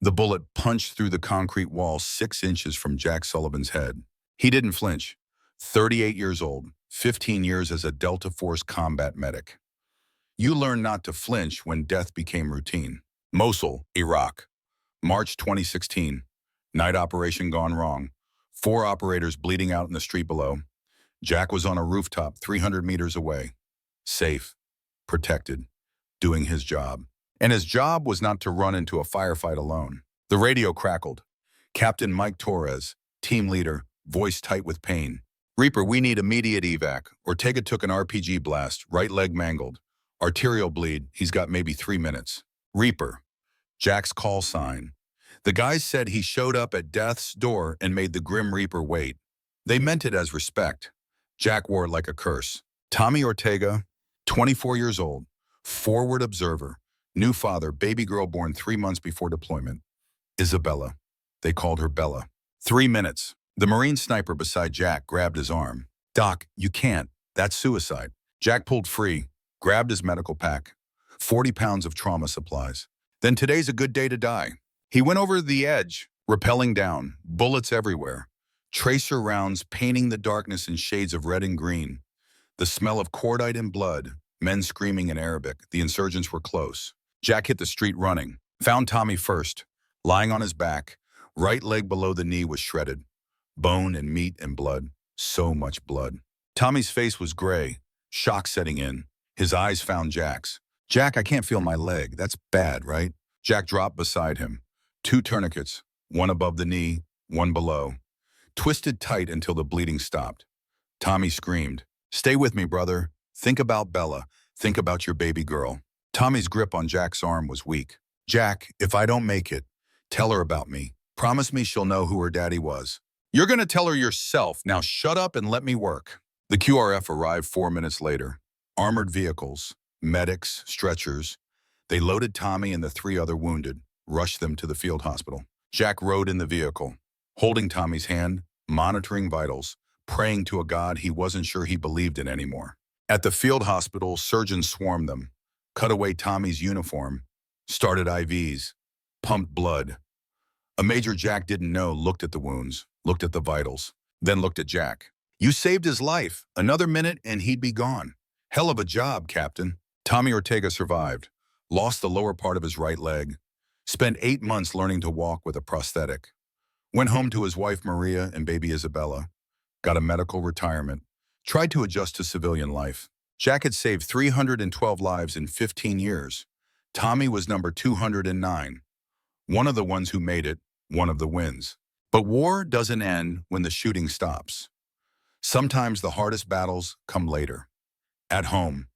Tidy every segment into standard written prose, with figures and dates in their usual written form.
The bullet punched through the concrete wall 6 inches from Jack Sullivan's head. He didn't flinch. 38 years old, 15 years as a Delta Force combat medic. You learn not to flinch when death became routine. Mosul, Iraq. March 2016. Night operation gone wrong. 4 operators bleeding out in the street below. Jack was on a rooftop 300 meters away. Safe, protected, doing his job. And his job was not to run into a firefight alone. The radio crackled. Captain Mike Torres, team leader, voice tight with pain. Reaper, we need immediate evac. Ortega took an RPG blast, right leg mangled. Arterial bleed, he's got maybe 3 minutes. Reaper, Jack's call sign. The guys said he showed up at death's door and made the Grim Reaper wait. They meant it as respect. Jack wore it like a curse. Tommy Ortega, 24 years old, forward observer, new father, baby girl born 3 months before deployment. Isabella. They called her Bella. 3 minutes. The Marine sniper beside Jack grabbed his arm. Doc, you can't. That's suicide. Jack pulled free, grabbed his medical pack. 40 pounds of trauma supplies. Then today's a good day to die. He went over the edge, rappelling down, bullets everywhere. Tracer rounds painting the darkness in shades of red and green. The smell of cordite and blood, men screaming in Arabic. The insurgents were close. Jack hit the street running. Found Tommy first, lying on his back. Right leg below the knee was shredded. Bone and meat and blood. So much blood. Tommy's face was gray, shock setting in. His eyes found Jack's. Jack, I can't feel my leg. That's bad, right? Jack dropped beside him. 2 tourniquets, one above the knee, one below. Twisted tight until the bleeding stopped. Tommy screamed, "Stay with me, brother. Think about Bella. Think about your baby girl." Tommy's grip on Jack's arm was weak. "Jack, if I don't make it, tell her about me. Promise me she'll know who her daddy was." "You're gonna tell her yourself. Now shut up and let me work." The QRF arrived 4 minutes later. Armored vehicles, medics, stretchers. They loaded Tommy and the 3 other wounded, rushed them to the field hospital. Jack rode in the vehicle, holding Tommy's hand, monitoring vitals, praying to a God he wasn't sure he believed in anymore. At the field hospital, surgeons swarmed them, cut away Tommy's uniform, started IVs, pumped blood. A Major Jack didn't know looked at the wounds, looked at the vitals, then looked at Jack. "You saved his life. Another minute and he'd be gone. Hell of a job, Captain." Tommy Ortega survived, lost the lower part of his right leg, spent 8 months learning to walk with a prosthetic, went home to his wife Maria and baby Isabella, got a medical retirement, tried to adjust to civilian life. Jack had saved 312 lives in 15 years. Tommy was number 209, one of the ones who made it, one of the wins. But war doesn't end when the shooting stops. Sometimes the hardest battles come later. At home,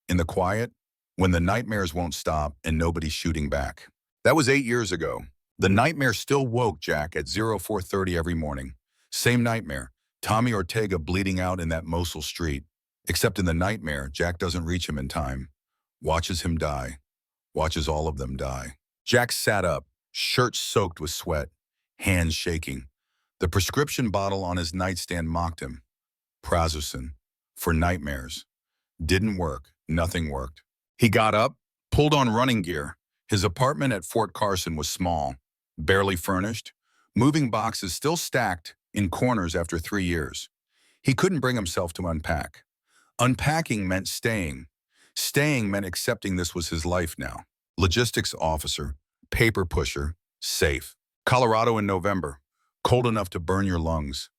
in the quiet, when the nightmares won't stop and nobody's shooting back. That was 8 years ago. The nightmare still woke Jack at 04:30 every morning. Same nightmare, Tommy Ortega bleeding out in that Mosul street. Except in the nightmare, Jack doesn't reach him in time. Watches him die. Watches all of them die. Jack sat up, shirt soaked with sweat, hands shaking. The prescription bottle on his nightstand mocked him. Prazosin. For nightmares. Didn't work. Nothing worked. He got up, pulled on running gear. His apartment at Fort Carson was small, barely furnished, moving boxes still stacked in corners after 3 years. He couldn't bring himself to unpack. Unpacking meant staying. Staying meant accepting this was his life now. Logistics officer, paper pusher, safe. Colorado in November, cold enough to burn your lungs.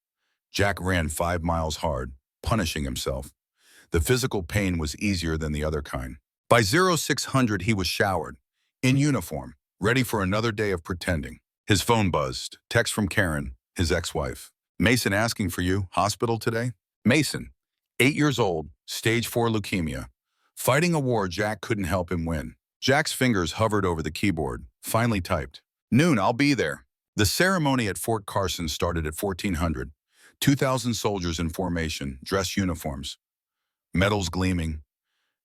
Jack ran 5 miles hard, punishing himself. The physical pain was easier than the other kind. By 0600, he was showered, in uniform, ready for another day of pretending. His phone buzzed, text from Karen, his ex-wife. "Mason asking for you, hospital today?" Mason, 8 years old, stage 4 leukemia. Fighting a war Jack couldn't help him win. Jack's fingers hovered over the keyboard, finally typed. "Noon, I'll be there." The ceremony at Fort Carson started at 1400. 2,000 soldiers in formation, dress uniforms. Medals gleaming.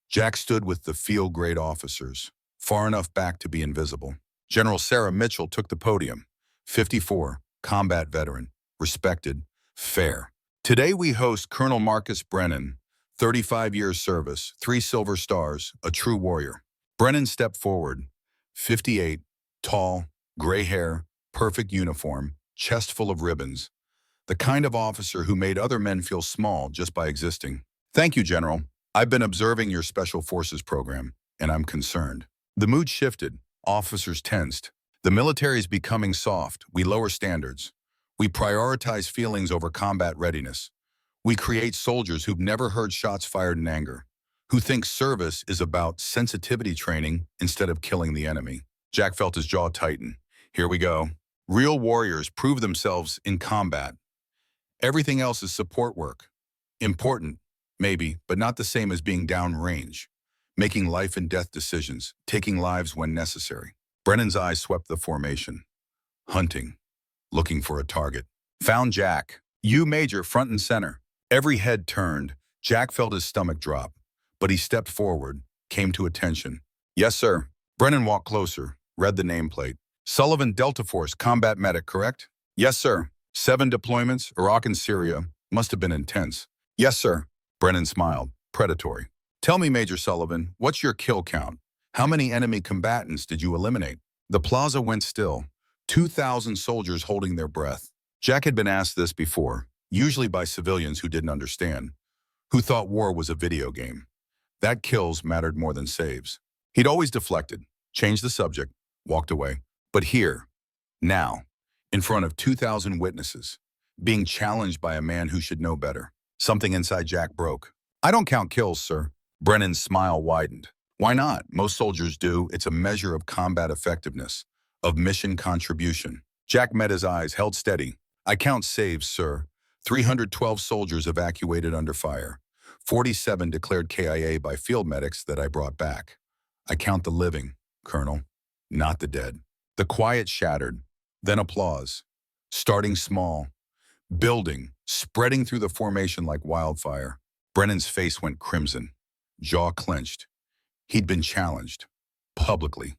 Jack stood with the field-grade officers, far enough back to be invisible. General Sarah Mitchell took the podium. 54, combat veteran, respected, fair. Today we host Colonel Marcus Brennan, 35 years service, 3 silver stars, a true warrior. Brennan stepped forward, 58, tall, Gray hair, perfect uniform, chest full of ribbons. The kind of officer who made other men feel small just by existing. Thank you, General. I've been observing your Special Forces program, and I'm concerned. The mood shifted. Officers tensed. The military is becoming soft. We lower standards. We prioritize feelings over combat readiness. We create soldiers who've never heard shots fired in anger, who think service is about sensitivity training instead of killing the enemy. Jack felt his jaw tighten. Here we go. Real warriors prove themselves in combat. Everything else is support work. Important, maybe, but not the same as being downrange. Making life and death decisions, taking lives when necessary. Brennan's eyes swept the formation. Hunting. Looking for a target. Found Jack. You, Major, front and center. Every head turned. Jack felt his stomach drop, but he stepped forward, came to attention. Yes, sir. Brennan walked closer, read the nameplate. Sullivan, Delta Force, combat medic, correct? Yes, sir. 7 deployments, Iraq and Syria. Must have been intense. Yes, sir. Brennan smiled, predatory. Tell me, Major Sullivan, what's your kill count? How many enemy combatants did you eliminate? The plaza went still. 2,000 soldiers holding their breath. Jack had been asked this before, usually by civilians who didn't understand, who thought war was a video game. That kills mattered more than saves. He'd always deflected, changed the subject, walked away. But here, now, in front of 2,000 witnesses, being challenged by a man who should know better. Something inside Jack broke. I don't count kills, sir. Brennan's smile widened. Why not? Most soldiers do. It's a measure of combat effectiveness, of mission contribution. Jack met his eyes, held steady. I count saves, sir. 312 soldiers evacuated under fire. 47 declared KIA by field medics that I brought back. I count the living, Colonel, not the dead. The quiet shattered, then applause. Starting small, building, spreading through the formation like wildfire. Brennan's face went crimson, jaw clenched. He'd been challenged, publicly,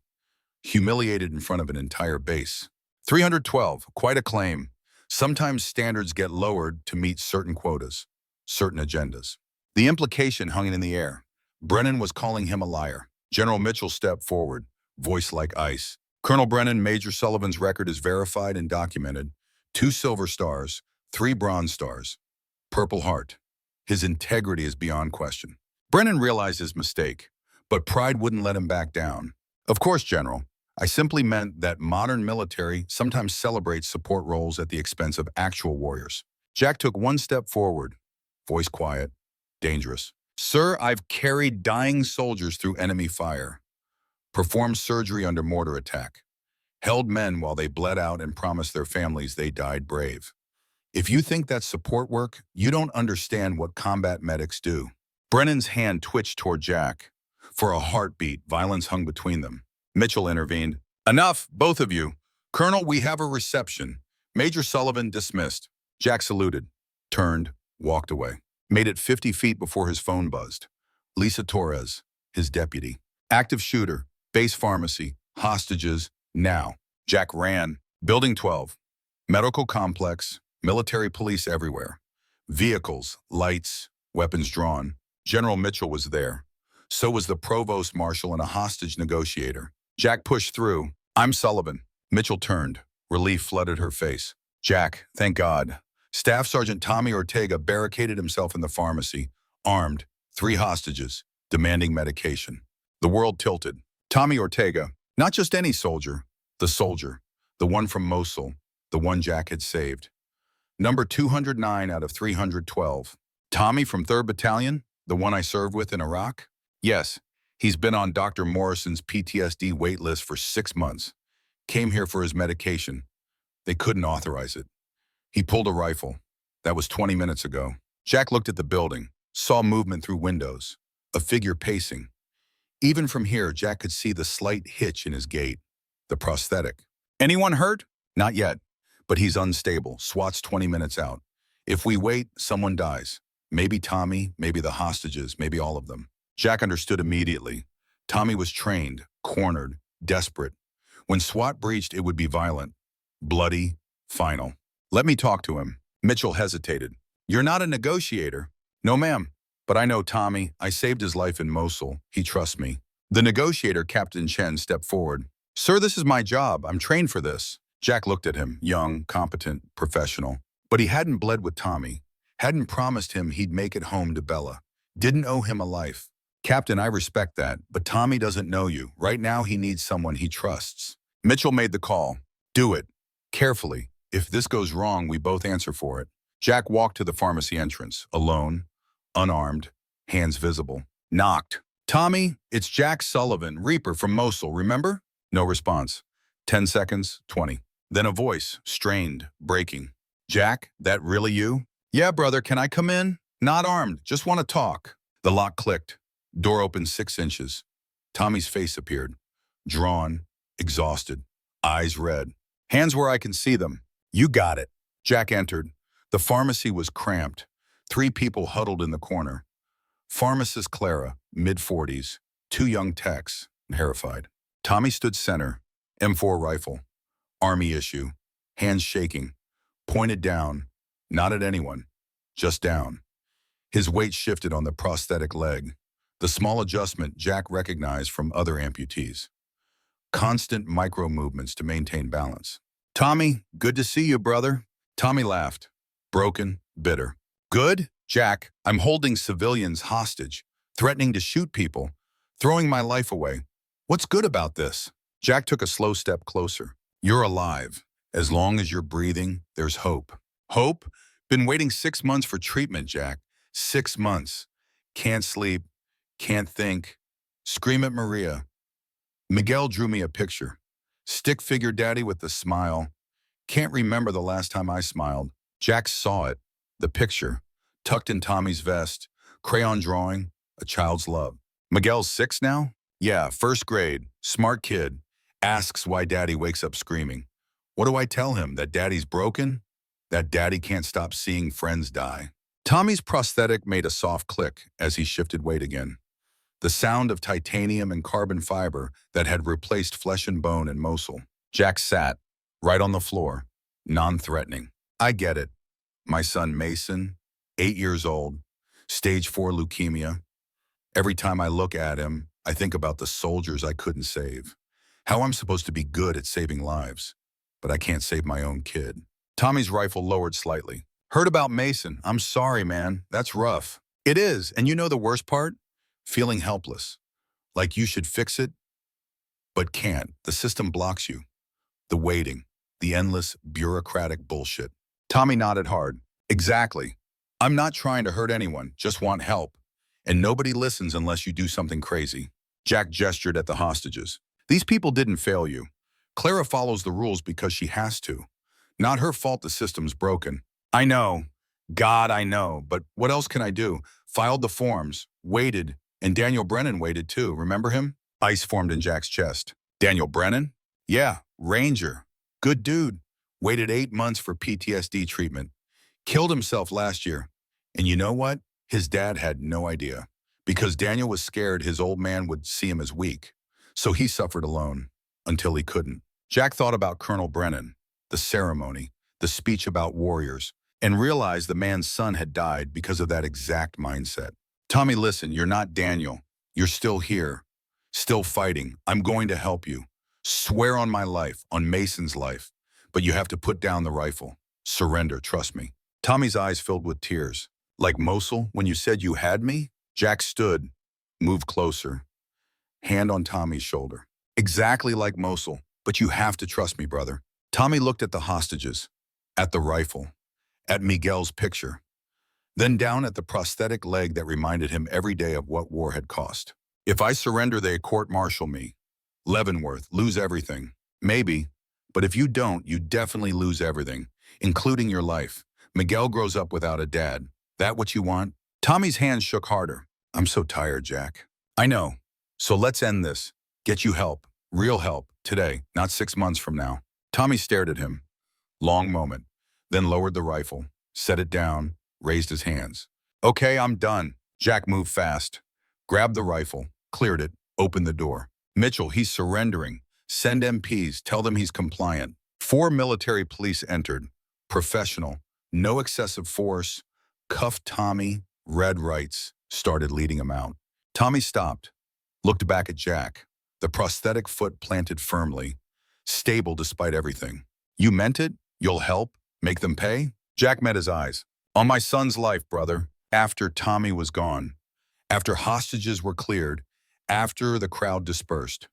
humiliated in front of an entire base. 312, quite a claim. Sometimes standards get lowered to meet certain quotas, certain agendas. The implication hung in the air. Brennan was calling him a liar. General Mitchell stepped forward, voice like ice. Colonel Brennan, Major Sullivan's record is verified and documented. 2 silver stars, 3 bronze stars. Purple Heart. His integrity is beyond question. Brennan realized his mistake, but pride wouldn't let him back down. Of course, General. I simply meant that modern military sometimes celebrates support roles at the expense of actual warriors. Jack took 1 step forward, voice quiet, dangerous. Sir, I've carried dying soldiers through enemy fire, performed surgery under mortar attack, held men while they bled out and promised their families they died brave. If you think that's support work, you don't understand what combat medics do. Brennan's hand twitched toward Jack. For a heartbeat, violence hung between them. Mitchell intervened. Enough, both of you. Colonel, we have a reception. Major Sullivan dismissed. Jack saluted, turned, walked away. Made it 50 feet before his phone buzzed. Lisa Torres, his deputy. Active shooter, base pharmacy, hostages, now. Jack ran. Building 12. Medical complex, military police everywhere. Vehicles, lights, weapons drawn. General Mitchell was there. So was the provost marshal and a hostage negotiator. Jack pushed through. I'm Sullivan. Mitchell turned. Relief flooded her face. Jack, thank God. Staff Sergeant Tommy Ortega barricaded himself in the pharmacy, armed, 3 hostages, demanding medication. The world tilted. Tommy Ortega, not just any soldier, the one from Mosul, the one Jack had saved. Number 209 out of 312. Tommy from 3rd Battalion, the one I served with in Iraq? Yes, he's been on Dr. Morrison's PTSD wait list for 6 months. Came here for his medication. They couldn't authorize it. He pulled a rifle. That was 20 minutes ago. Jack looked at the building, saw movement through windows, a figure pacing. Even from here, Jack could see the slight hitch in his gait, the prosthetic. Anyone hurt? Not yet, but he's unstable. SWAT's 20 minutes out. If we wait, someone dies. Maybe Tommy, maybe the hostages, maybe all of them. Jack understood immediately. Tommy was trained, cornered, desperate. When SWAT breached, it would be violent, bloody, final. Let me talk to him. Mitchell hesitated. You're not a negotiator. No, ma'am. But I know Tommy. I saved his life in Mosul. He trusts me. The negotiator, Captain Chen, stepped forward. Sir, this is my job. I'm trained for this. Jack looked at him, young, competent, professional. But he hadn't bled with Tommy, hadn't promised him he'd make it home to Bella, didn't owe him a life. Captain, I respect that, but Tommy doesn't know you. Right now, he needs someone he trusts. Mitchell made the call. Do it. Carefully. If this goes wrong, we both answer for it. Jack walked to the pharmacy entrance, alone, unarmed, hands visible. Knocked. Tommy, it's Jack Sullivan, Reaper from Mosul, remember? No response. 10 seconds, 20. Then a voice, strained, breaking. Jack, that really you? Yeah, brother, can I come in? Not armed, just want to talk. The lock clicked. Door opened 6 inches. Tommy's face appeared. Drawn, exhausted, eyes red. Hands where I can see them. You got it. Jack entered. The pharmacy was cramped. 3 people huddled in the corner. Pharmacist Clara, mid-40s, 2 young techs, terrified. Tommy stood center, M4 rifle, army issue, hands shaking, pointed down, not at anyone, just down. His weight shifted on the prosthetic leg, the small adjustment Jack recognized from other amputees. Constant micro-movements to maintain balance. Tommy, good to see you, brother. Tommy laughed, broken, bitter. Good? Jack, I'm holding civilians hostage, threatening to shoot people, throwing my life away. What's good about this? Jack took a slow step closer. You're alive. As long as you're breathing, there's hope. Hope? Been waiting 6 months for treatment, Jack. 6 months. Can't sleep. Can't think. Scream at Maria. Miguel drew me a picture. Stick figure daddy with the smile. Can't remember the last time I smiled. Jack saw it. The picture. Tucked in Tommy's vest. Crayon drawing. A child's love. Miguel's 6 now? Yeah, 1st grade. Smart kid. Asks why daddy wakes up screaming. What do I tell him? That daddy's broken? That daddy can't stop seeing friends die? Tommy's prosthetic made a soft click as he shifted weight again. The sound of titanium and carbon fiber that had replaced flesh and bone in Mosul. Jack sat, right on the floor, non-threatening. I get it. My son Mason, 8 years old, stage 4 leukemia. Every time I look at him, I think about the soldiers I couldn't save. How I'm supposed to be good at saving lives, but I can't save my own kid. Tommy's rifle lowered slightly. Heard about Mason. I'm sorry, man. That's rough. It is, and you know the worst part? Feeling helpless. Like you should fix it, but can't. The system blocks you. The waiting. The endless bureaucratic bullshit. Tommy nodded hard. Exactly. I'm not trying to hurt anyone, just want help. And nobody listens unless you do something crazy. Jack gestured at the hostages. These people didn't fail you. Clara follows the rules because she has to. Not her fault the system's broken. I know. God, I know. But what else can I do? Filed the forms, waited, and Daniel Brennan waited too. Remember him? Ice formed in Jack's chest. Daniel Brennan? Yeah, Ranger. Good dude. Waited 8 months for PTSD treatment. Killed himself last year. And you know what? His dad had no idea. Because Daniel was scared his old man would see him as weak. So he suffered alone. Until he couldn't. Jack thought about Colonel Brennan, the ceremony, the speech about warriors, and realized the man's son had died because of that exact mindset. Tommy, listen, you're not Daniel. You're still here. Still fighting. I'm going to help you. Swear on my life, on Mason's life. But you have to put down the rifle. Surrender, trust me. Tommy's eyes filled with tears. Like Mosul, when you said you had me? Jack stood, moved closer. Hand on Tommy's shoulder. Exactly like Mosul, but you have to trust me, brother. Tommy looked at the hostages, at the rifle, at Miguel's picture, then down at the prosthetic leg that reminded him every day of what war had cost. If I surrender, they court-martial me. Leavenworth, lose everything. Maybe, but if you don't, you definitely lose everything, including your life. Miguel grows up without a dad. That what you want? Tommy's hands shook harder. I'm so tired, Jack. I know. So let's end this. Get you help. Real help. Today, not 6 months from now. Tommy stared at him. Long moment. Then lowered the rifle, set it down, raised his hands. Okay, I'm done. Jack moved fast. Grabbed the rifle, cleared it, opened the door. Mitchell, he's surrendering. Send MPs, tell them he's compliant. 4 military police entered. Professional. No excessive force. Cuffed Tommy, read rights, started leading him out. Tommy stopped, looked back at Jack. the prosthetic foot planted firmly, stable despite everything. You meant it? You'll help? Make them pay? Jack met his eyes. On my son's life, brother. After Tommy was gone. After hostages were cleared. After the crowd dispersed.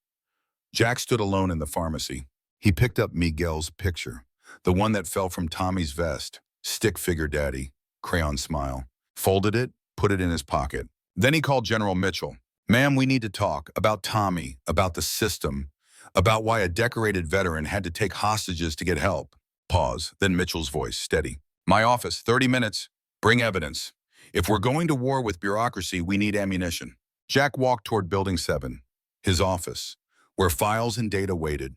Jack stood alone in the pharmacy. He picked up Miguel's picture, the one that fell from Tommy's vest, stick figure daddy, crayon smile. Folded it, put it in his pocket. Then he called General Mitchell. Ma'am, we need to talk about Tommy, about the system, about why a decorated veteran had to take hostages to get help. Pause, then Mitchell's voice, steady. My office, 30 minutes. Bring evidence. If we're going to war with bureaucracy, we need ammunition. Jack walked toward Building 7, his office, where files and data waited,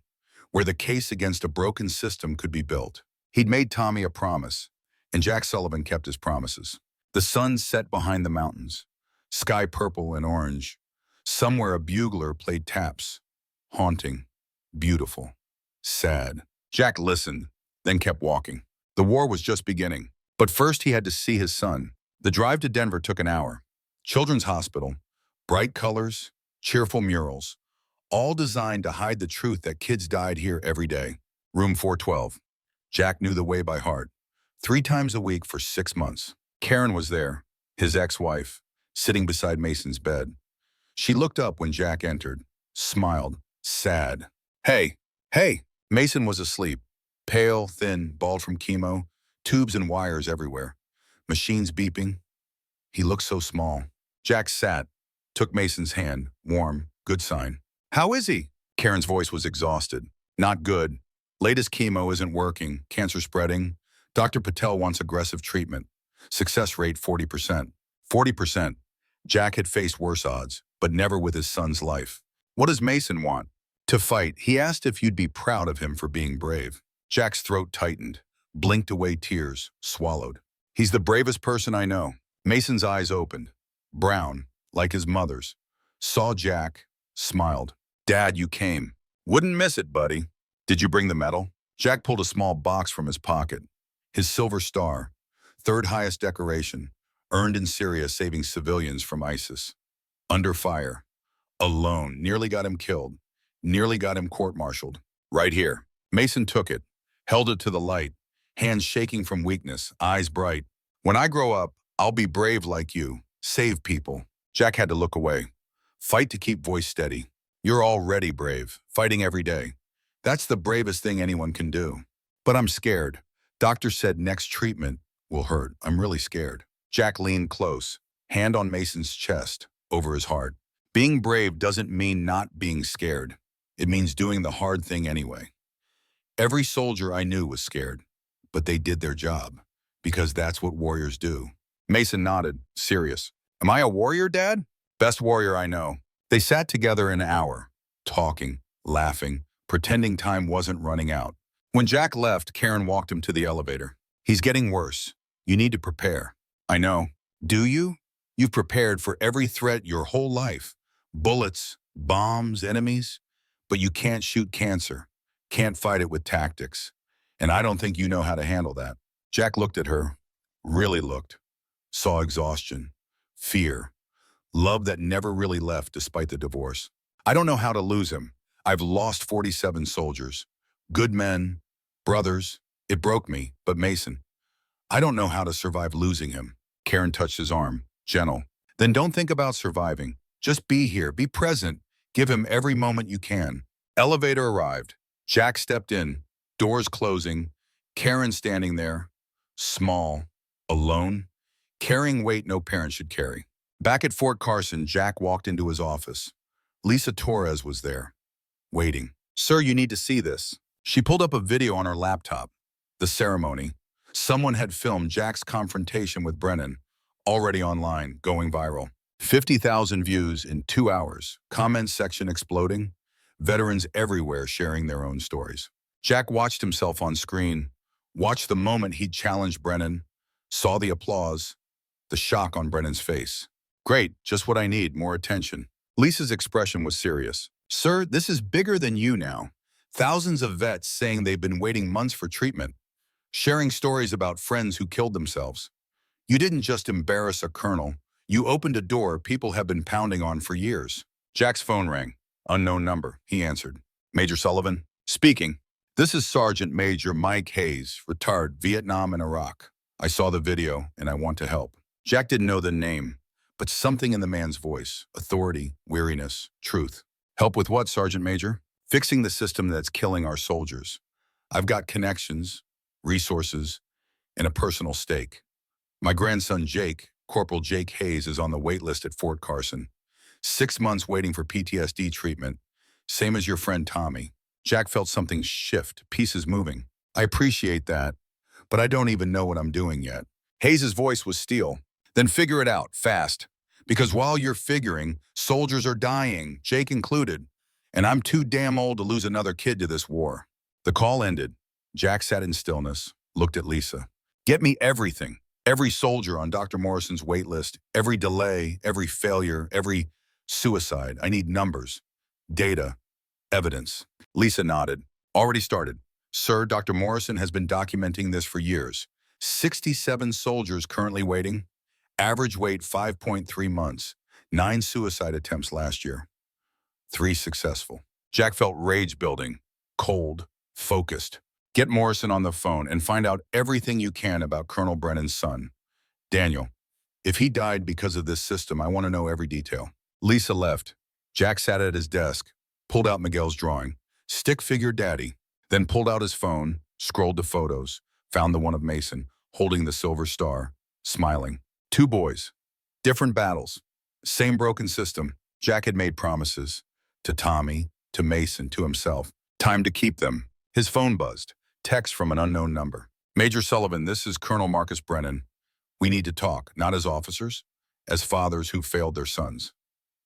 where the case against a broken system could be built. He'd made Tommy a promise, and Jack Sullivan kept his promises. The sun set behind the mountains, sky purple and orange. Somewhere a bugler played taps. Haunting, beautiful, sad. Jack listened, then kept walking. The war was just beginning. But first he had to see his son. The drive to Denver took an hour. Children's Hospital, bright colors, cheerful murals, all designed to hide the truth that kids died here every day. Room 412. Jack knew the way by heart. 3 times a week for 6 months. Karen was there, his ex-wife, sitting beside Mason's bed. She looked up when Jack entered, smiled, sad. Hey, hey! Mason was asleep, pale, thin, bald from chemo, tubes and wires everywhere, machines beeping. He looked so small. Jack sat, took Mason's hand, warm, good sign. How is he? Karen's voice was exhausted. Not good. Latest chemo isn't working, cancer spreading. Dr. Patel wants aggressive treatment. Success rate 40%. 40%. Jack had faced worse odds, but never with his son's life. What does Mason want? To fight. He asked if you'd be proud of him for being brave. Jack's throat tightened, blinked away tears, swallowed. He's the bravest person I know. Mason's eyes opened, brown, like his mother's. Saw Jack, smiled. Dad, you came. Wouldn't miss it, buddy. Did you bring the medal? Jack pulled a small box from his pocket. His silver star, 3rd highest decoration, earned in Syria saving civilians from ISIS. Under fire. Alone. Nearly got him killed. Nearly got him court-martialed. Right here. Mason took it, held it to the light, hands shaking from weakness, eyes bright. When I grow up, I'll be brave like you. Save people. Jack had to look away. Fight to keep voice steady. You're already brave, fighting every day. That's the bravest thing anyone can do. But I'm scared. Doctor said next treatment will hurt. I'm really scared. Jack leaned close, hand on Mason's chest, over his heart. Being brave doesn't mean not being scared. It means doing the hard thing anyway. Every soldier I knew was scared, but they did their job, because that's what warriors do. Mason nodded, serious. Am I a warrior, Dad? Best warrior I know. They sat together an hour, talking, laughing, pretending time wasn't running out. When Jack left, Karen walked him to the elevator. He's getting worse. You need to prepare. I know. Do you? You've prepared for every threat your whole life. Bullets, bombs, enemies. But you can't shoot cancer. Can't fight it with tactics. And I don't think you know how to handle that. Jack looked at her. Really looked. Saw exhaustion. Fear. Love that never really left despite the divorce. I don't know how to lose him. I've lost 47 soldiers. Good men. Brothers. It broke me. But Mason. I don't know how to survive losing him. Karen touched his arm. Gentle. Then don't think about surviving. Just be here. Be present. Give him every moment you can. Elevator arrived. Jack stepped in. Doors closing. Karen standing there. Small. Alone. Carrying weight no parent should carry. Back at Fort Carson, Jack walked into his office. Lisa Torres was there. Waiting. Sir, you need to see this. She pulled up a video on her laptop. The ceremony. Someone had filmed Jack's confrontation with Brennan. Already online, going viral. 50,000 views in 2 hours. Comment section exploding. Veterans everywhere sharing their own stories. Jack watched himself on screen. Watched the moment he'd challenged Brennan. Saw the applause. The shock on Brennan's face. Great, just what I need, more attention. Lisa's expression was serious. Sir, this is bigger than you now. Thousands of vets saying they've been waiting months for treatment. Sharing stories about friends who killed themselves. You didn't just embarrass a colonel. You opened a door people have been pounding on for years. Jack's phone rang. Unknown number, he answered. Major Sullivan? Speaking. This is Sergeant Major Mike Hayes, retired Vietnam and Iraq. I saw the video and I want to help. Jack didn't know the name, but something in the man's voice, authority, weariness, truth. Help with what, Sergeant Major? Fixing the system that's killing our soldiers. I've got connections, resources, and a personal stake. My grandson Jake, Corporal Jake Hayes, is on the wait list at Fort Carson. 6 months waiting for PTSD treatment, same as your friend Tommy. Jack felt something shift, pieces moving. I appreciate that, but I don't even know what I'm doing yet. Hayes' voice was steel. Then figure it out, fast. Because while you're figuring, soldiers are dying, Jake included, and I'm too damn old to lose another kid to this war. The call ended. Jack sat in stillness, looked at Lisa. Get me everything. Every soldier on Dr. Morrison's wait list, every delay, every failure, every suicide. I need numbers, data, evidence. Lisa nodded. Already started. Sir, Dr. Morrison has been documenting this for years. 67 soldiers currently waiting. Average wait 5.3 months. 9 suicide attempts last year. 3 successful. Jack felt rage building, cold, focused. Get Morrison on the phone and find out everything you can about Colonel Brennan's son. Daniel, if he died because of this system, I want to know every detail. Lisa left. Jack sat at his desk, pulled out Miguel's drawing. Stick figure daddy. Then pulled out his phone, scrolled to photos, found the one of Mason, holding the silver star, smiling. 2 boys. Different battles. Same broken system. Jack had made promises. To Tommy, to Mason, to himself. Time to keep them. His phone buzzed. Text from an unknown number. Major Sullivan, this is Colonel Marcus Brennan. We need to talk, not as officers, as fathers who failed their sons.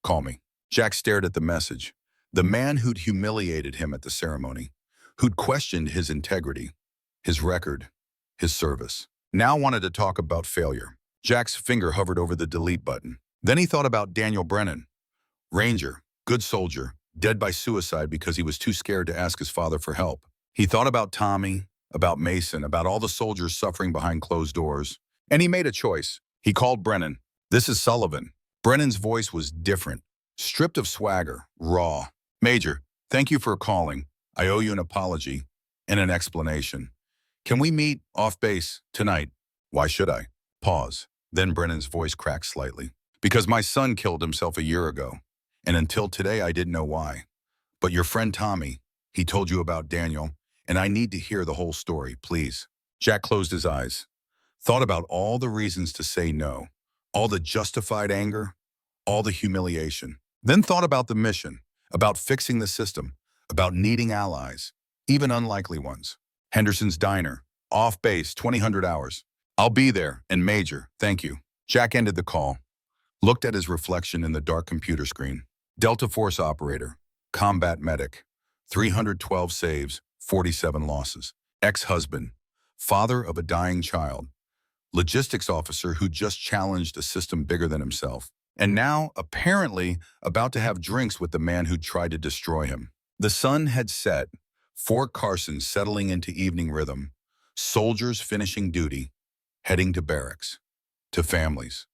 Call me. Jack stared at the message. The man who'd humiliated him at the ceremony, who'd questioned his integrity, his record, his service, now wanted to talk about failure. Jack's finger hovered over the delete button. Then he thought about Daniel Brennan. Ranger, good soldier, dead by suicide because he was too scared to ask his father for help. He thought about Tommy, about Mason, about all the soldiers suffering behind closed doors. And he made a choice. He called Brennan. This is Sullivan. Brennan's voice was different, stripped of swagger, raw. Major, thank you for calling. I owe you an apology and an explanation. Can we meet off base tonight? Why should I? Pause. Then Brennan's voice cracked slightly. Because my son killed himself a year ago. And until today, I didn't know why. But your friend Tommy, he told you about Daniel, and I need to hear the whole story, please. Jack closed his eyes, thought about all the reasons to say no, all the justified anger, all the humiliation. Then thought about the mission, about fixing the system, about needing allies, even unlikely ones. Henderson's Diner, off base, 2000 hours. I'll be there, and Major, thank you. Jack ended the call, looked at his reflection in the dark computer screen. Delta Force operator, combat medic, 312 saves, 47 losses. Ex-husband, father of a dying child, logistics officer who just challenged a system bigger than himself. And now, apparently, about to have drinks with the man who tried to destroy him. The sun had set, Fort Carson settling into evening rhythm, soldiers finishing duty, heading to barracks, to families,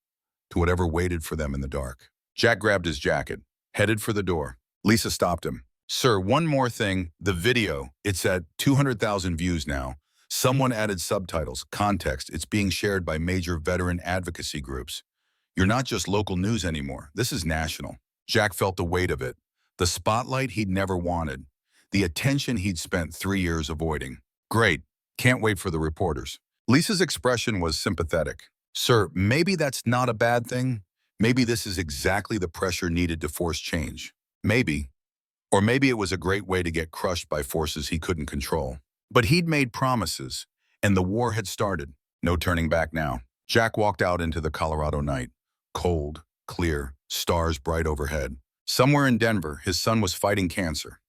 to whatever waited for them in the dark. Jack grabbed his jacket, headed for the door. Lisa stopped him. Sir, one more thing. The video, it's at 200,000 views now. Someone added subtitles, context. It's being shared by major veteran advocacy groups. You're not just local news anymore. This is national. Jack felt the weight of it. The spotlight he'd never wanted. The attention he'd spent 3 years avoiding. Great. Can't wait for the reporters. Lisa's expression was sympathetic. Sir, maybe that's not a bad thing. Maybe this is exactly the pressure needed to force change. Maybe. Or maybe it was a great way to get crushed by forces he couldn't control. But he'd made promises, and the war had started. No turning back now. Jack walked out into the Colorado night. Cold, clear, stars bright overhead. Somewhere in Denver, his son was fighting cancer.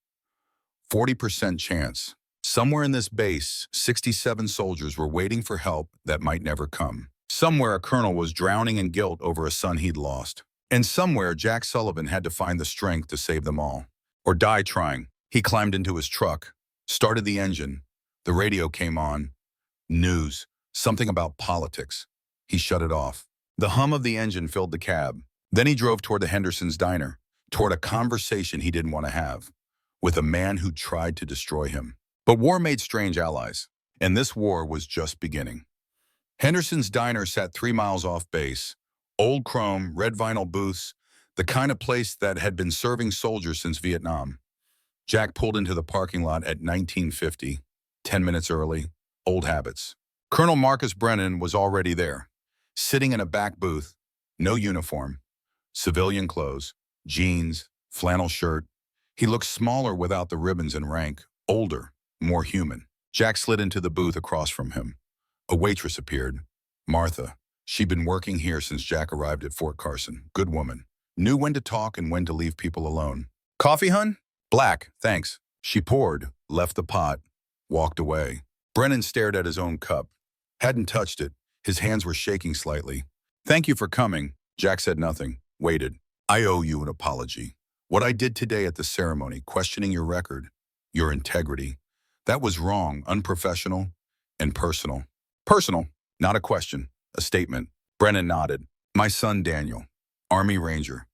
40% chance. Somewhere in this base, 67 soldiers were waiting for help that might never come. Somewhere a colonel was drowning in guilt over a son he'd lost. And somewhere Jack Sullivan had to find the strength to save them all. Or die trying. He climbed into his truck, started the engine. The radio came on. News. Something about politics. He shut it off. The hum of the engine filled the cab. Then he drove toward the Henderson's Diner, toward a conversation he didn't want to have, with a man who tried to destroy him. But war made strange allies, and this war was just beginning. Henderson's Diner sat 3 miles off base, old chrome, red vinyl booths, the kind of place that had been serving soldiers since Vietnam. Jack pulled into the parking lot at 1950, 10 minutes early, old habits. Colonel Marcus Brennan was already there, sitting in a back booth, no uniform, civilian clothes, jeans, flannel shirt. He looked smaller without the ribbons and rank, older, more human. Jack slid into the booth across from him. A waitress appeared. Martha. She'd been working here since Jack arrived at Fort Carson. Good woman. Knew when to talk and when to leave people alone. Coffee, hun? Black, thanks. She poured, left the pot, walked away. Brennan stared at his own cup. Hadn't touched it. His hands were shaking slightly. Thank you for coming. Jack said nothing. Waited. I owe you an apology. What I did today at the ceremony, questioning your record, your integrity, that was wrong, unprofessional, and personal. Personal, not a question, a statement. Brennan nodded. My son Daniel, Army Ranger,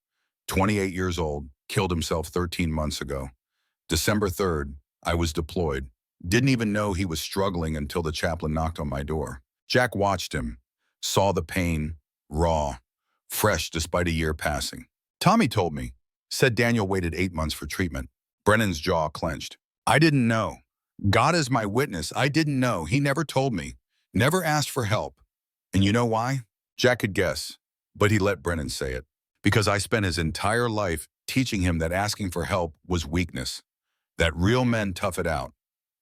28 years old, killed himself 13 months ago. December 3rd, I was deployed. Didn't even know he was struggling until the chaplain knocked on my door. Jack watched him, saw the pain, raw, fresh despite a year passing. Tommy told me, said Daniel waited 8 months for treatment. Brennan's jaw clenched. I didn't know. God is my witness, I didn't know. He never told me. Never asked for help. And you know why? Jack could guess, but he let Brennan say it. Because I spent his entire life teaching him that asking for help was weakness, that real men tough it out,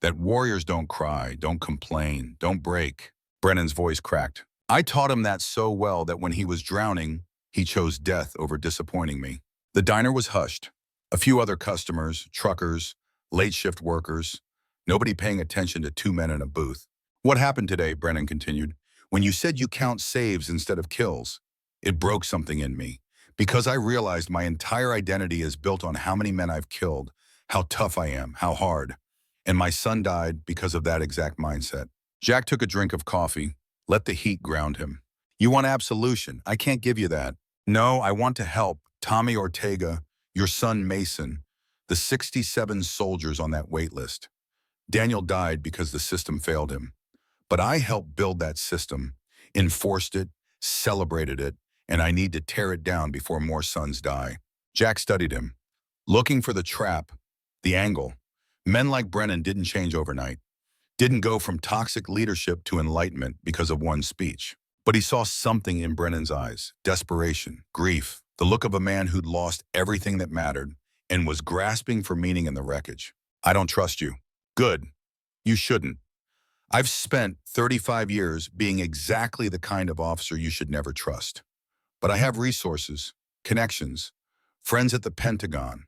that warriors don't cry, don't complain, don't break. Brennan's voice cracked. I taught him that so well that when he was drowning, he chose death over disappointing me. The diner was hushed. A few other customers, truckers, late shift workers, nobody paying attention to 2 men in a booth. What happened today, Brennan continued, when you said you count saves instead of kills? It broke something in me, because I realized my entire identity is built on how many men I've killed, how tough I am, how hard. And my son died because of that exact mindset. Jack took a drink of coffee, let the heat ground him. You want absolution. I can't give you that. No, I want to help Tommy Ortega, your son Mason, the 67 soldiers on that wait list. Daniel died because the system failed him. But I helped build that system, enforced it, celebrated it, and I need to tear it down before more sons die. Jack studied him, looking for the trap, the angle. Men like Brennan didn't change overnight, didn't go from toxic leadership to enlightenment because of one speech. But he saw something in Brennan's eyes, desperation, grief, the look of a man who'd lost everything that mattered and was grasping for meaning in the wreckage. I don't trust you. Good. You shouldn't. I've spent 35 years being exactly the kind of officer you should never trust. But I have resources, connections, friends at the Pentagon,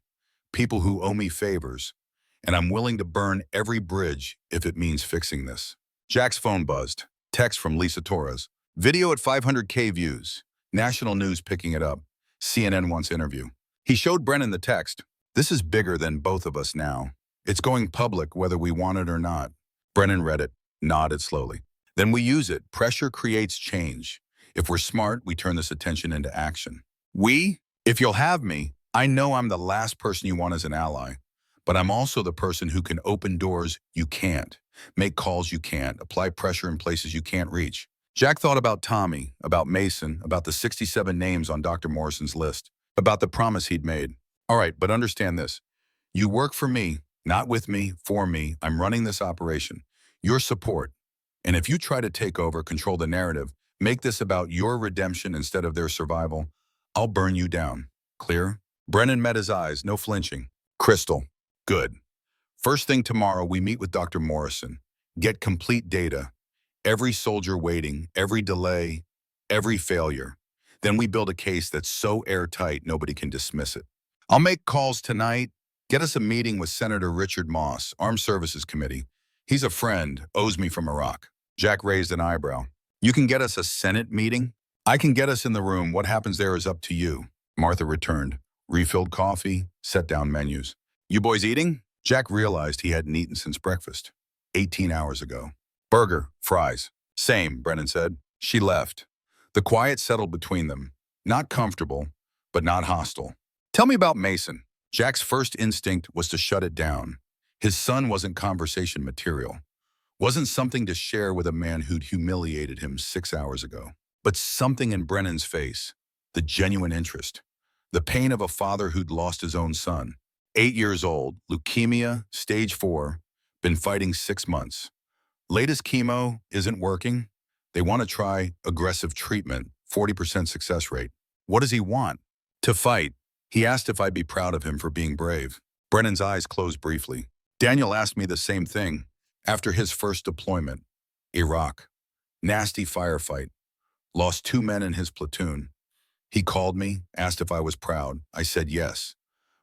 people who owe me favors, and I'm willing to burn every bridge if it means fixing this. Jack's phone buzzed. Text from Lisa Torres. Video at 500K views. National news picking it up. CNN wants interview. He showed Brennan the text. This is bigger than both of us now. It's going public whether we want it or not. Brennan read it, nodded slowly. Then we use it. Pressure creates change. If we're smart, we turn this attention into action. If you'll have me, I know I'm the last person you want as an ally, but I'm also the person who can open doors you can't, make calls you can't, apply pressure in places you can't reach. Jack thought about Tommy, about Mason, about the 67 names on Dr. Morrison's list, about the promise he'd made. All right, but understand this. You work for me, not with me, for me. I'm running this operation. Your support. And if you try to take over, control the narrative, make this about your redemption instead of their survival, I'll burn you down. Clear? Brennan met his eyes, no flinching. Crystal. Good. First thing tomorrow, we meet with Dr. Morrison. Get complete data. Every soldier waiting, every delay, every failure. Then we build a case that's so airtight nobody can dismiss it. I'll make calls tonight. Get us a meeting with Senator Richard Moss, Armed Services Committee. He's a friend, owes me from Iraq. Jack raised an eyebrow. You can get us a Senate meeting? I can get us in the room. What happens there is up to you. Martha returned. Refilled coffee, set down menus. You boys eating? Jack realized he hadn't eaten since breakfast, 18 hours ago. Burger, fries. Same, Brennan said. She left. The quiet settled between them. Not comfortable, but not hostile. Tell me about Mason. Jack's first instinct was to shut it down. His son wasn't conversation material, wasn't something to share with a man who'd humiliated him 6 hours ago. But something in Brennan's face, the genuine interest, the pain of a father who'd lost his own son. 8 years old, leukemia, stage 4, been fighting 6 months. Latest chemo isn't working. They want to try aggressive treatment, 40% success rate. What does he want? To fight. He asked if I'd be proud of him for being brave. Brennan's eyes closed briefly. Daniel asked me the same thing after his first deployment. Iraq. Nasty firefight. Lost 2 men in his platoon. He called me, asked if I was proud. I said yes.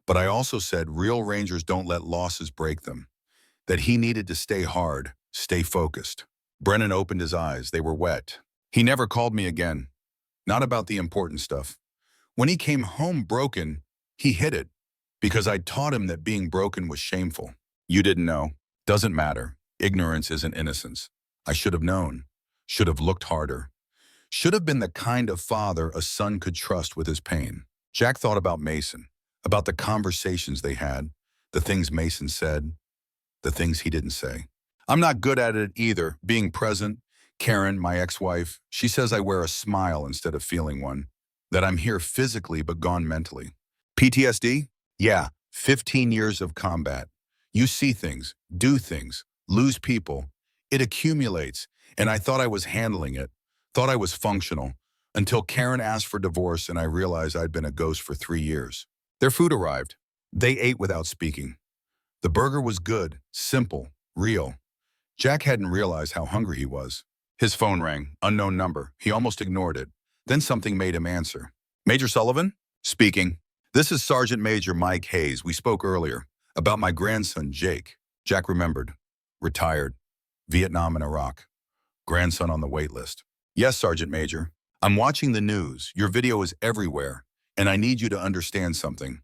But I also said real Rangers don't let losses break them. That he needed to stay hard, stay focused. Brennan opened his eyes. They were wet. He never called me again. Not about the important stuff. When he came home broken, he hid it. Because I taught him that being broken was shameful. You didn't know. Doesn't matter. Ignorance isn't innocence. I should have known. Should have looked harder. Should have been the kind of father a son could trust with his pain. Jack thought about Mason, about the conversations they had, the things Mason said, the things he didn't say. I'm not good at it either, being present. Karen, my ex-wife, she says I wear a smile instead of feeling one, that I'm here physically but gone mentally. PTSD? Yeah, 15 years of combat. You see things, do things, lose people. It accumulates, and I thought I was handling it, thought I was functional, until Karen asked for divorce and I realized I'd been a ghost for 3 years. Their food arrived. They ate without speaking. The burger was good, simple, real. Jack hadn't realized how hungry he was. His phone rang, unknown number. He almost ignored it. Then something made him answer. Major Sullivan? Speaking. This is Sergeant Major Mike Hayes. We spoke earlier about my grandson, Jake. Jack remembered. Retired. Vietnam and Iraq. Grandson on the wait list. Yes, Sergeant Major. I'm watching the news. Your video is everywhere, and I need you to understand something.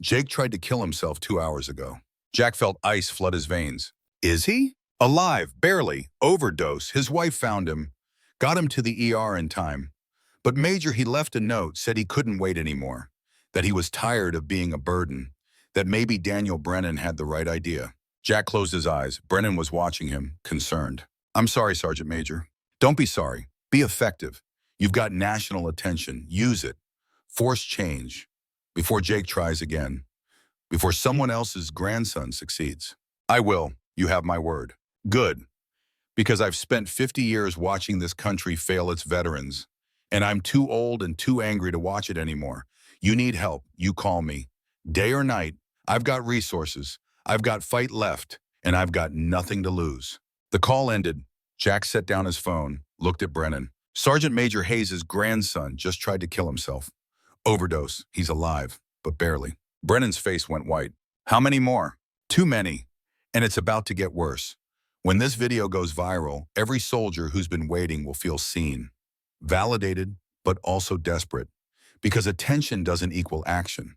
Jake tried to kill himself 2 hours ago. Jack felt ice flood his veins. Is he? Alive, barely. Overdose. His wife found him. Got him to the ER in time. But Major, he left a note, said he couldn't wait anymore. That he was tired of being a burden. That maybe Daniel Brennan had the right idea. Jack closed his eyes. Brennan was watching him, concerned. I'm sorry, Sergeant Major. Don't be sorry. Be effective. You've got national attention. Use it. Force change. Before Jake tries again. Before someone else's grandson succeeds. I will. You have my word. Good. Because I've spent 50 years watching this country fail its veterans. And I'm too old and too angry to watch it anymore. You need help. You call me. Day or night, I've got resources. I've got fight left. And I've got nothing to lose. The call ended. Jack set down his phone, looked at Brennan. Sergeant Major Hayes' grandson just tried to kill himself. Overdose. He's alive, but barely. Brennan's face went white. How many more? Too many. And it's about to get worse. When this video goes viral, every soldier who's been waiting will feel seen, validated, but also desperate. Because attention doesn't equal action.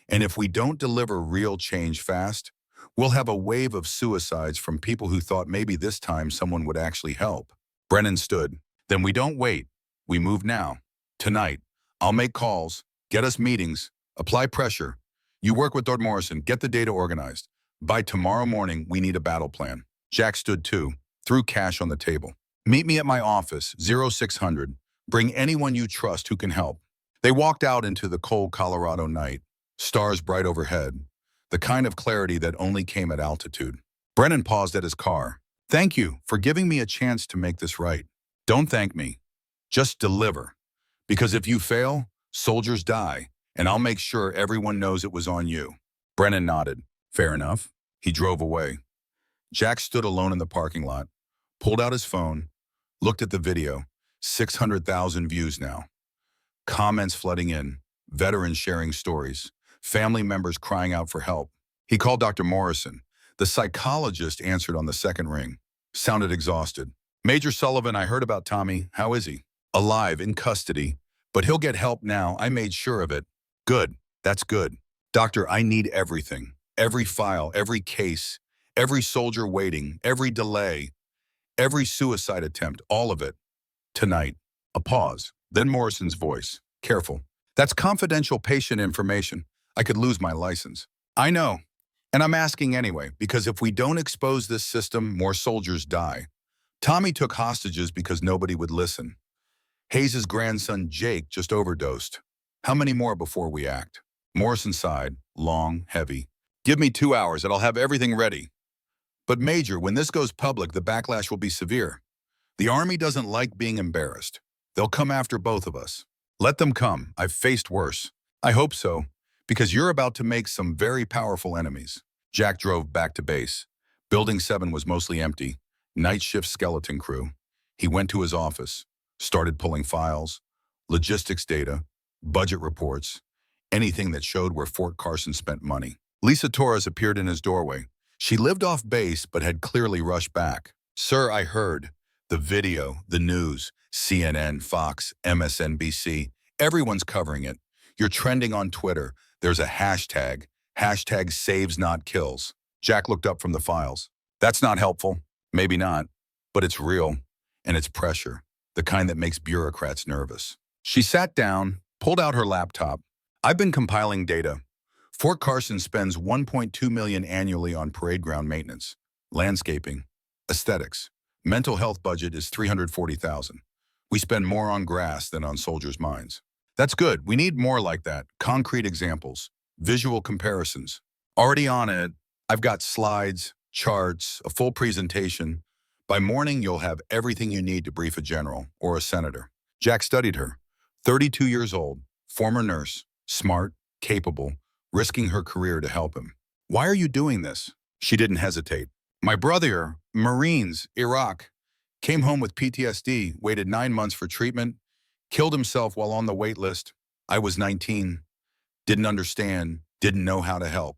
And if we don't deliver real change fast, we'll have a wave of suicides from people who thought maybe this time someone would actually help. Brennan stood. Then we don't wait. We move now. Tonight, I'll make calls, get us meetings, apply pressure. You work with Dr. Morrison, get the data organized. By tomorrow morning, we need a battle plan. Jack stood too, threw cash on the table. Meet me at my office, 0600. Bring anyone you trust who can help. They walked out into the cold Colorado night, stars bright overhead, the kind of clarity that only came at altitude. Brennan paused at his car. Thank you for giving me a chance to make this right. Don't thank me. Just deliver. Because if you fail, soldiers die, and I'll make sure everyone knows it was on you. Brennan nodded. Fair enough. He drove away. Jack stood alone in the parking lot, pulled out his phone, looked at the video. 600,000 views now. Comments flooding in, veterans sharing stories, family members crying out for help. He called Dr. Morrison. The psychologist answered on the second ring. Sounded exhausted. Major Sullivan, I heard about Tommy. How is he? Alive, in custody. But he'll get help now. I made sure of it. Good. That's good. Doctor, I need everything. Every file, every case, every soldier waiting, every delay, every suicide attempt, all of it. Tonight. A pause. Then Morrison's voice. Careful. That's confidential patient information. I could lose my license. I know. And I'm asking anyway, because if we don't expose this system, more soldiers die. Tommy took hostages because nobody would listen. Hayes's grandson Jake just overdosed. How many more before we act? Morrison sighed, long, heavy. Give me 2 hours and I'll have everything ready. But Major, when this goes public, the backlash will be severe. The Army doesn't like being embarrassed. They'll come after both of us. Let them come. I've faced worse. I hope so, because you're about to make some very powerful enemies. Jack drove back to base. Building 7 was mostly empty. Night shift skeleton crew. He went to his office, started pulling files, logistics data, budget reports, anything that showed where Fort Carson spent money. Lisa Torres appeared in his doorway. She lived off base but had clearly rushed back. Sir, I heard. The video, the news, CNN, Fox, MSNBC, everyone's covering it. You're trending on Twitter. There's a hashtag. Hashtag saves not kills. Jack looked up from the files. That's not helpful. Maybe not. But it's real. And it's pressure. The kind that makes bureaucrats nervous. She sat down, pulled out her laptop. I've been compiling data. Fort Carson spends $1.2 million annually on parade ground maintenance, landscaping, aesthetics. Mental health budget is $340,000. We spend more on grass than on soldiers' minds. That's good. We need more like that. Concrete examples, visual comparisons. Already on it, I've got slides, charts, a full presentation. By morning, you'll have everything you need to brief a general or a senator. Jack studied her. 32 years old, former nurse, smart, capable, risking her career to help him. Why are you doing this? She didn't hesitate. My brother, Marines, Iraq, came home with PTSD, waited 9 months for treatment, killed himself while on the wait list. I was 19, didn't understand, didn't know how to help.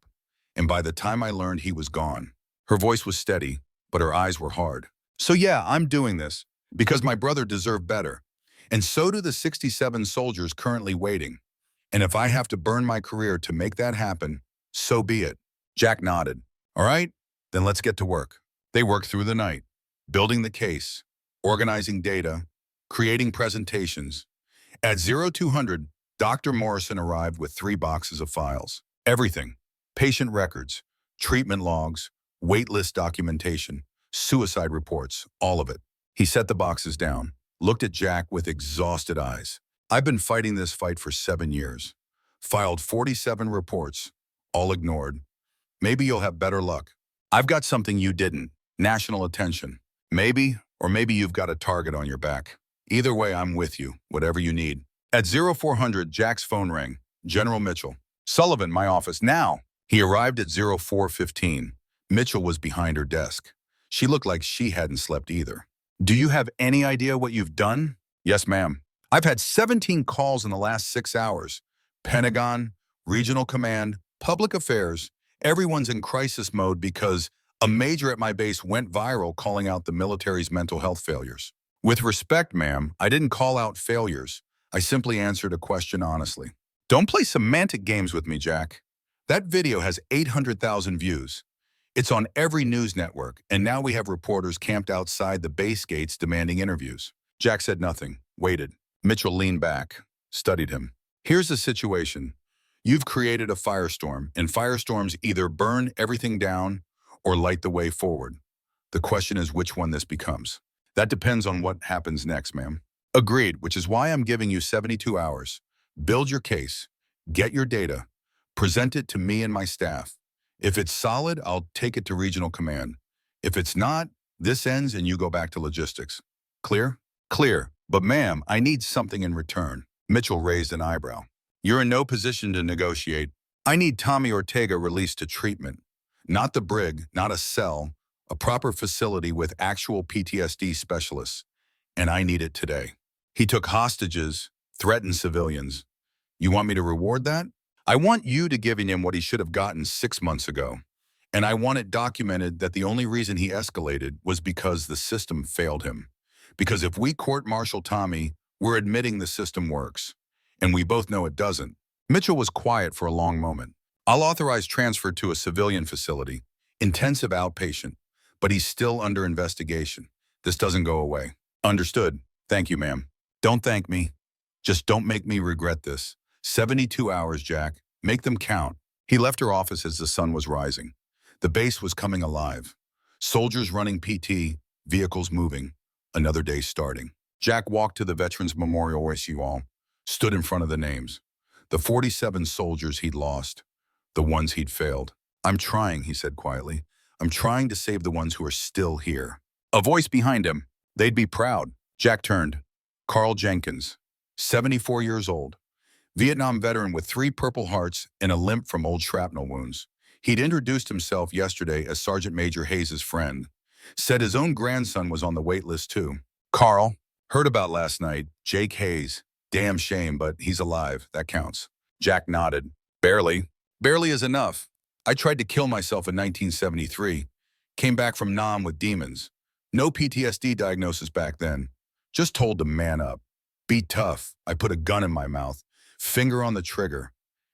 And by the time I learned, he was gone. Her voice was steady, but her eyes were hard. So yeah, I'm doing this because my brother deserved better. And so do the 67 soldiers currently waiting. And if I have to burn my career to make that happen, so be it. Jack nodded. All right, then let's get to work. They worked through the night, building the case, organizing data, creating presentations. At 0200, Dr. Morrison arrived with 3 boxes of files. Everything. Patient records, treatment logs, waitlist documentation, suicide reports, all of it. He set the boxes down, looked at Jack with exhausted eyes. I've been fighting this fight for 7 years. Filed 47 reports, all ignored. Maybe you'll have better luck. I've got something you didn't. National attention. Maybe, or maybe you've got a target on your back. Either way, I'm with you, whatever you need. At 0400, Jack's phone rang. General Mitchell. Sullivan, my office, now. He arrived at 0415. Mitchell was behind her desk. She looked like she hadn't slept either. Do you have any idea what you've done? Yes, ma'am. I've had 17 calls in the last 6 hours. Pentagon, Regional Command, Public Affairs. Everyone's in crisis mode because a major at my base went viral calling out the military's mental health failures. With respect, ma'am, I didn't call out failures. I simply answered a question honestly. Don't play semantic games with me, Jack. That video has 800,000 views. It's on every news network, and now we have reporters camped outside the base gates demanding interviews. Jack said nothing, waited. Mitchell leaned back, studied him. Here's the situation. You've created a firestorm, and firestorms either burn everything down or light the way forward. The question is which one this becomes. That depends on what happens next, ma'am. Agreed, which is why I'm giving you 72 hours. Build your case, get your data, present it to me and my staff. If it's solid, I'll take it to Regional Command. If it's not, this ends and you go back to logistics. Clear? Clear. But ma'am, I need something in return. Mitchell raised an eyebrow. You're in no position to negotiate. I need Tommy Ortega released to treatment. Not the brig, not a cell, a proper facility with actual PTSD specialists. And I need it today. He took hostages, threatened civilians. You want me to reward that? I want you to give him what he should have gotten 6 months ago. And I want it documented that the only reason he escalated was because the system failed him. Because if we court-martial Tommy, we're admitting the system works. And we both know it doesn't. Mitchell was quiet for a long moment. I'll authorize transfer to a civilian facility, intensive outpatient, but he's still under investigation. This doesn't go away. Understood. Thank you, ma'am. Don't thank me. Just don't make me regret this. 72 hours, Jack. Make them count. He left her office as the sun was rising. The base was coming alive. Soldiers running PT, vehicles moving, another day starting. Jack walked to the Veterans Memorial Wall, stood in front of the names. The 47 soldiers he'd lost, the ones he'd failed. "I'm trying," he said quietly. "I'm trying to save the ones who are still here." A voice behind him. "They'd be proud." Jack turned. Carl Jenkins, 74 years old. Vietnam veteran with 3 Purple Hearts and a limp from old shrapnel wounds. He'd introduced himself yesterday as Sergeant Major Hayes' friend. Said his own grandson was on the wait list too. "Carl, heard about last night. Jake Hayes. Damn shame, but he's alive. That counts." Jack nodded. "Barely. Barely is enough. I tried to kill myself in 1973. Came back from Nam with demons. No PTSD diagnosis back then. Just told to man up. Be tough. I put a gun in my mouth, finger on the trigger,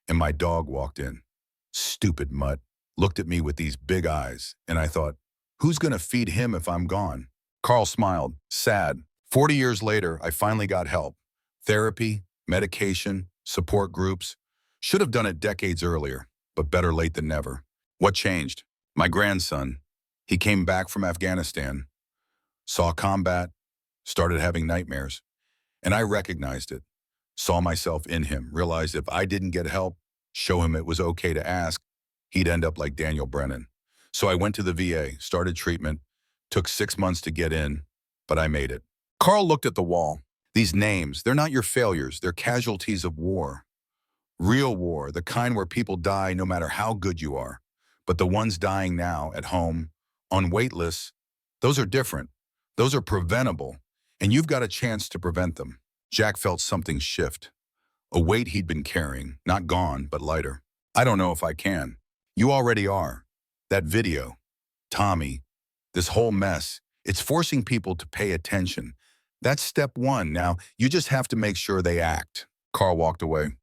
and my dog walked in. Stupid mutt. Looked at me with these big eyes, and I thought, who's gonna feed him if I'm gone?" Carl smiled, sad. 40 years later, I finally got help. Therapy, medication, support groups. Should have done it decades earlier, but better late than never. What changed? My grandson. He came back from Afghanistan, saw combat, started having nightmares, and I recognized it. Saw myself in him, realized if I didn't get help, show him it was okay to ask, he'd end up like Daniel Brennan. So I went to the VA, started treatment, took 6 months to get in, but I made it. Carl looked at the wall. These names, they're not your failures, they're casualties of war. Real war, the kind where people die no matter how good you are. But the ones dying now, at home, on wait lists, those are different. Those are preventable, and you've got a chance to prevent them. Jack felt something shift. A weight he'd been carrying, not gone, but lighter. "I don't know if I can." "You already are. That video, Tommy, this whole mess, it's forcing people to pay attention. That's step 1. Now, you just have to make sure they act." Carl walked away.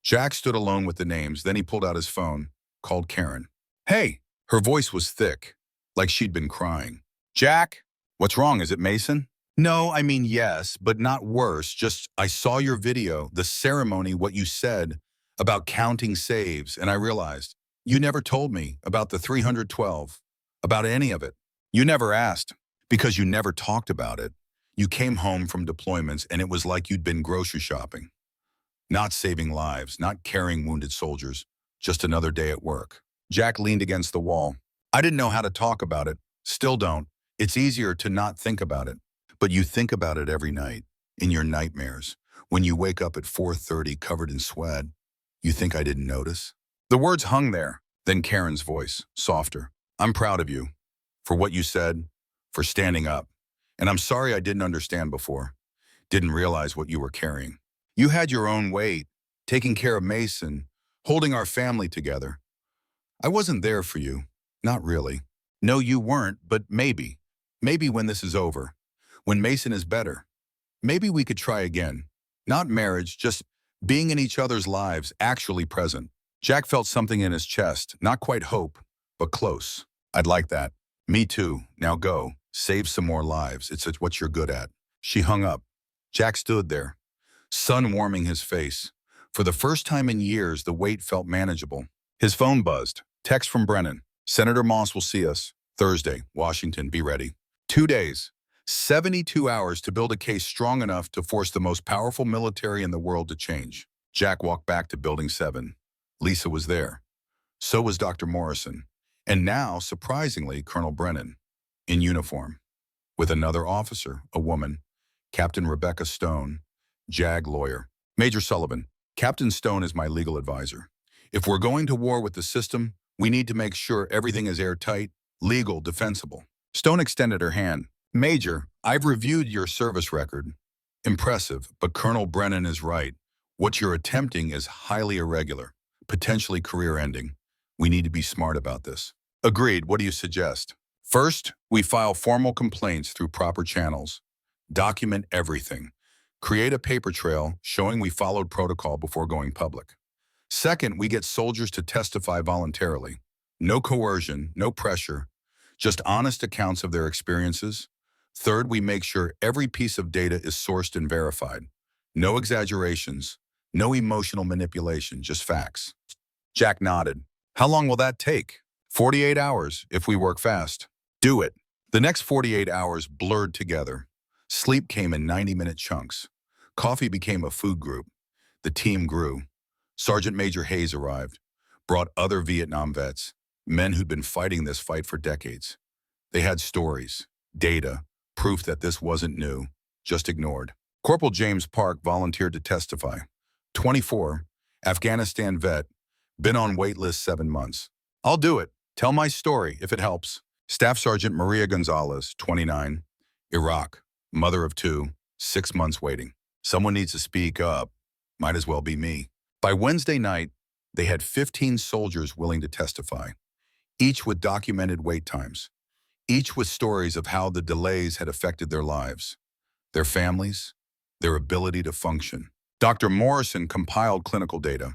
Jack stood alone with the names, then he pulled out his phone, called Karen. "Hey!" Her voice was thick, like she'd been crying. "Jack? What's wrong? Is it Mason?" "No, I mean yes, but not worse. Just, I saw your video, the ceremony, what you said about counting saves, and I realized you never told me about the 312, about any of it. You never asked, because you never talked about it. You came home from deployments, and it was like you'd been grocery shopping. Not saving lives, not carrying wounded soldiers, just another day at work." Jack leaned against the wall. "I didn't know how to talk about it. Still don't. It's easier to not think about it. But you think about it every night, in your nightmares. When you wake up at 4:30 covered in sweat, you think I didn't notice?" The words hung there, then Karen's voice, softer. "I'm proud of you, for what you said, for standing up. And I'm sorry I didn't understand before. Didn't realize what you were carrying. You had your own weight, taking care of Mason, holding our family together. I wasn't there for you. Not really. No, you weren't, but maybe. Maybe when this is over. When Mason is better. Maybe we could try again. Not marriage, just being in each other's lives, actually present." Jack felt something in his chest, not quite hope, but close. "I'd like that." "Me too. Now go. Save some more lives. It's what you're good at." She hung up. Jack stood there, sun warming his face. For the first time in years, the weight felt manageable. His phone buzzed. Text from Brennan. "Senator Moss will see us. Thursday, Washington, be ready." 2 days. 72 hours to build a case strong enough to force the most powerful military in the world to change. Jack walked back to Building 7. Lisa was there. So was Dr. Morrison. And now, surprisingly, Colonel Brennan, in uniform, with another officer, a woman, Captain Rebecca Stone, JAG lawyer. "Major Sullivan, Captain Stone is my legal advisor. If we're going to war with the system, we need to make sure everything is airtight, legal, defensible." Stone extended her hand. "Major, I've reviewed your service record. Impressive, but Colonel Brennan is right. What you're attempting is highly irregular, potentially career-ending. We need to be smart about this." "Agreed. What do you suggest?" "First, we file formal complaints through proper channels. Document everything. Create a paper trail showing we followed protocol before going public. Second, we get soldiers to testify voluntarily. No coercion, no pressure, just honest accounts of their experiences. Third, we make sure every piece of data is sourced and verified. No exaggerations, no emotional manipulation, just facts." Jack nodded. How long will that take? 48 hours, if we work fast. Do it. The next 48 hours blurred together. Sleep came in 90-minute chunks. Coffee became a food group. The team grew. Sergeant Major Hayes arrived, brought other Vietnam vets, men who'd been fighting this fight for decades. They had stories, data, proof that this wasn't new, just ignored. Corporal James Park volunteered to testify. 24, Afghanistan vet, been on wait list 7 months. I'll do it. Tell my story, if it helps. Staff Sergeant Maria Gonzalez, 29, Iraq, mother of 2, 6 months waiting. Someone needs to speak up. Might as well be me. By Wednesday night, they had 15 soldiers willing to testify, each with documented wait times, each with stories of how the delays had affected their lives, their families, their ability to function. Dr. Morrison compiled clinical data,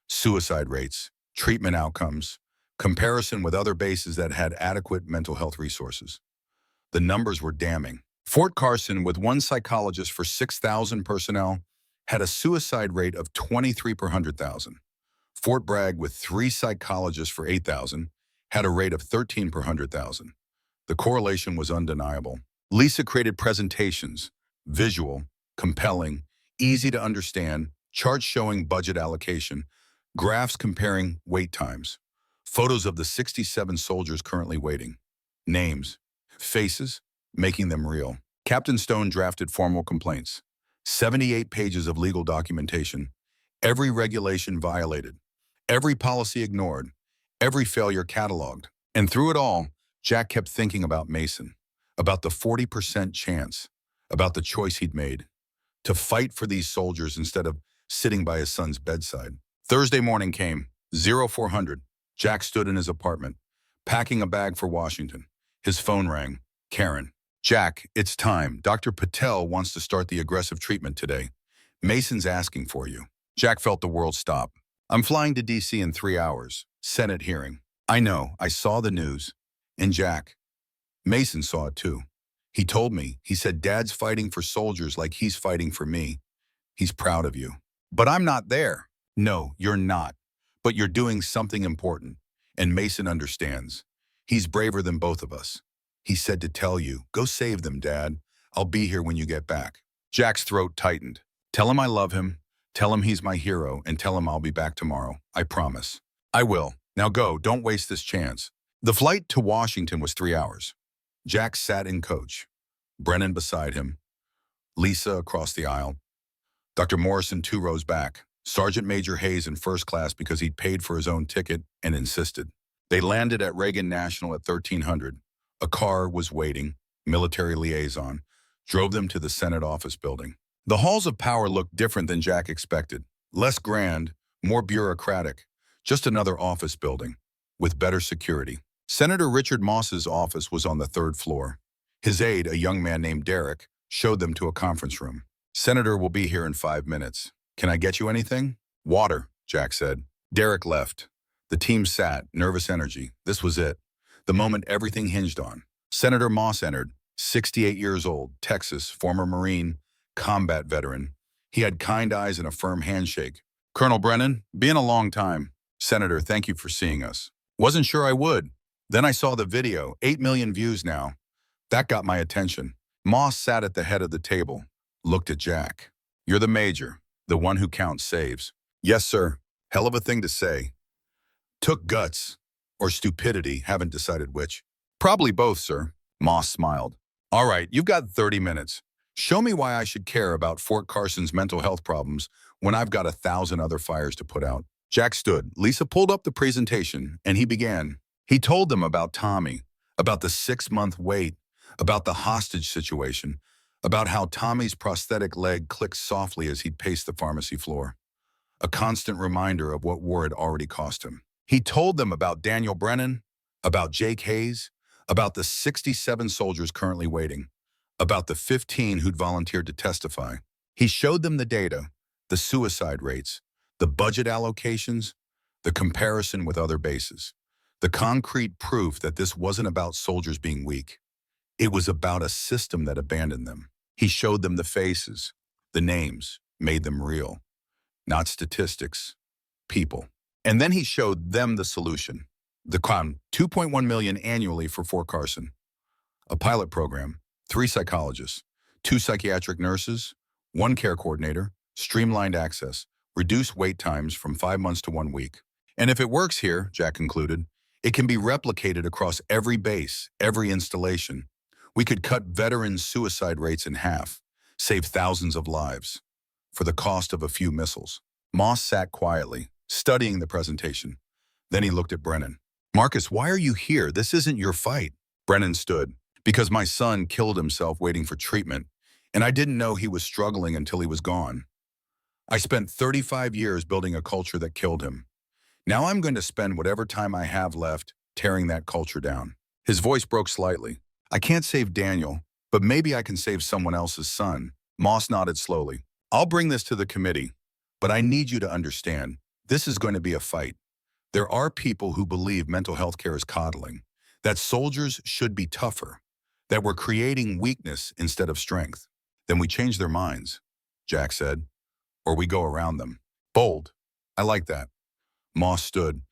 suicide rates, treatment outcomes, comparison with other bases that had adequate mental health resources. The numbers were damning. Fort Carson, with 1 psychologist for 6,000 personnel, had a suicide rate of 23 per 100,000. Fort Bragg, with 3 psychologists for 8,000, had a rate of 13 per 100,000. The correlation was undeniable. Lisa created presentations, visual, compelling, easy to understand, charts showing budget allocation, graphs comparing wait times, photos of the 67 soldiers currently waiting, names, faces, making them real. Captain Stone drafted formal complaints, 78 pages of legal documentation, every regulation violated, every policy ignored, every failure cataloged. And through it all, Jack kept thinking about Mason, about the 40% chance, about the choice he'd made, to fight for these soldiers instead of sitting by his son's bedside. Thursday morning came, 0400. Jack stood in his apartment, packing a bag for Washington. His phone rang. Karen. Jack, it's time. Dr. Patel wants to start the aggressive treatment today. Mason's asking for you. Jack felt the world stop. I'm flying to D.C. in 3 hours. Senate hearing. I know. I saw the news. And Jack, Mason saw it too. He told me. He said, Dad's fighting for soldiers like he's fighting for me. He's proud of you. But I'm not there. No, you're not. But you're doing something important. And Mason understands. He's braver than both of us. He said to tell you, go save them, Dad. I'll be here when you get back. Jack's throat tightened. Tell him I love him. Tell him he's my hero, and tell him I'll be back tomorrow. I promise. I will. Now go. Don't waste this chance. The flight to Washington was 3 hours. Jack sat in coach. Brennan beside him. Lisa across the aisle. Dr. Morrison 2 rows back. Sergeant Major Hayes in first class because he'd paid for his own ticket and insisted. They landed at Reagan National at 1300. A car was waiting. Military liaison drove them to the Senate office building. The halls of power looked different than Jack expected. Less grand, more bureaucratic. Just another office building with better security. Senator Richard Moss's office was on the 3rd floor. His aide, a young man named Derek, showed them to a conference room. Senator will be here in 5 minutes. Can I get you anything? Water, Jack said. Derek left. The team sat, nervous energy. This was it. The moment everything hinged on. Senator Moss entered, 68 years old, Texas, former Marine, combat veteran. He had kind eyes and a firm handshake. Colonel Brennan, been a long time. Senator, thank you for seeing us. Wasn't sure I would. Then I saw the video, 8 million views now. That got my attention. Moss sat at the head of the table, looked at Jack. You're the major, the one who counts saves. Yes, sir. Hell of a thing to say. Took guts. Or stupidity, haven't decided which. Probably both, sir. Moss smiled. All right, you've got 30 minutes. Show me why I should care about Fort Carson's mental health problems when I've got 1,000 other fires to put out. Jack stood. Lisa pulled up the presentation, and he began. He told them about Tommy, about the 6-month wait, about the hostage situation, about how Tommy's prosthetic leg clicked softly as he'd paced the pharmacy floor. A constant reminder of what war had already cost him. He told them about Daniel Brennan, about Jake Hayes, about the 67 soldiers currently waiting, about the 15 who'd volunteered to testify. He showed them the data, the suicide rates, the budget allocations, the comparison with other bases, the concrete proof that this wasn't about soldiers being weak. It was about a system that abandoned them. He showed them the faces, the names, made them real. Not statistics, people. And then he showed them the solution. The con 2.1 million annually for Fort Carson. A pilot program, 3 psychologists, 2 psychiatric nurses, 1 care coordinator, streamlined access, reduced wait times from 5 months to 1 week. And if it works here, Jack concluded, it can be replicated across every base, every installation. We could cut veteran suicide rates in half, save thousands of lives, for the cost of a few missiles. Moss sat quietly, studying the presentation. Then he looked at Brennan. Marcus, why are you here? This isn't your fight. Brennan stood. Because my son killed himself waiting for treatment, and I didn't know he was struggling until he was gone. I spent 35 years building a culture that killed him. Now I'm going to spend whatever time I have left tearing that culture down. His voice broke slightly. I can't save Daniel, but maybe I can save someone else's son. Moss nodded slowly. I'll bring this to the committee, but I need you to understand, this is going to be a fight. There are people who believe mental health care is coddling, that soldiers should be tougher, that we're creating weakness instead of strength. Then we change their minds, Jack said, or we go around them. Bold. I like that. Moss stood.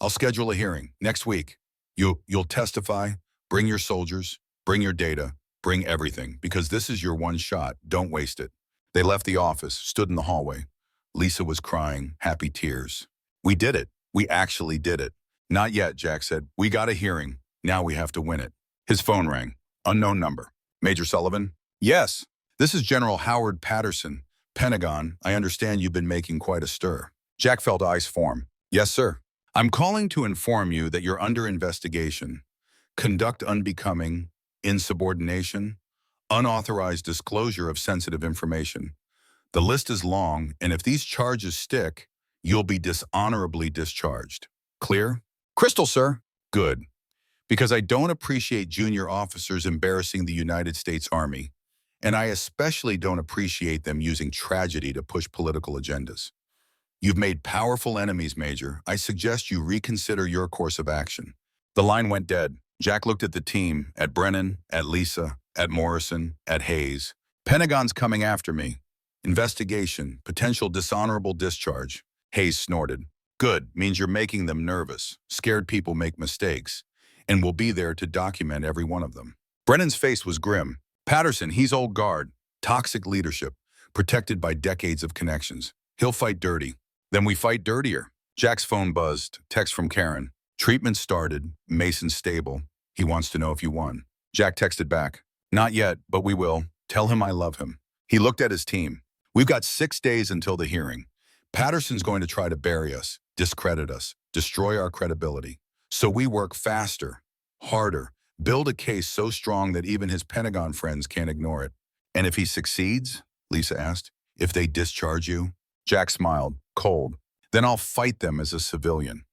I'll schedule a hearing next week. You'll testify, bring your soldiers, bring your data, bring everything, because this is your one shot. Don't waste it. They left the office, stood in the hallway. Lisa was crying, happy tears. We did it. We actually did it. Not yet, Jack said. We got a hearing. Now we have to win it. His phone rang. Unknown number. Major Sullivan? Yes. This is General Howard Patterson, Pentagon. I understand you've been making quite a stir. Jack felt eyes form. Yes, sir. I'm calling to inform you that you're under investigation. Conduct unbecoming, insubordination, unauthorized disclosure of sensitive information. The list is long, and if these charges stick, you'll be dishonorably discharged. Clear? Crystal, sir. Good. Because I don't appreciate junior officers embarrassing the United States Army, and I especially don't appreciate them using tragedy to push political agendas. You've made powerful enemies, Major. I suggest you reconsider your course of action. The line went dead. Jack looked at the team, at Brennan, at Lisa, at Morrison, at Hayes. Pentagon's coming after me. Investigation, potential dishonorable discharge. Hayes snorted. Good, means you're making them nervous. Scared people make mistakes, and we'll be there to document every one of them. Brennan's face was grim. Patterson, he's old guard, toxic leadership, protected by decades of connections. He'll fight dirty. Then we fight dirtier. Jack's phone buzzed. Text from Karen. Treatment started. Mason stable. He wants to know if you won. Jack texted back. Not yet, but we will. Tell him I love him. He looked at his team. We've got 6 days until the hearing. Patterson's going to try to bury us, discredit us, destroy our credibility. So we work faster, harder, build a case so strong that even his Pentagon friends can't ignore it. And if he succeeds, Lisa asked, if they discharge you? Jack smiled, cold. Then I'll fight them as a civilian.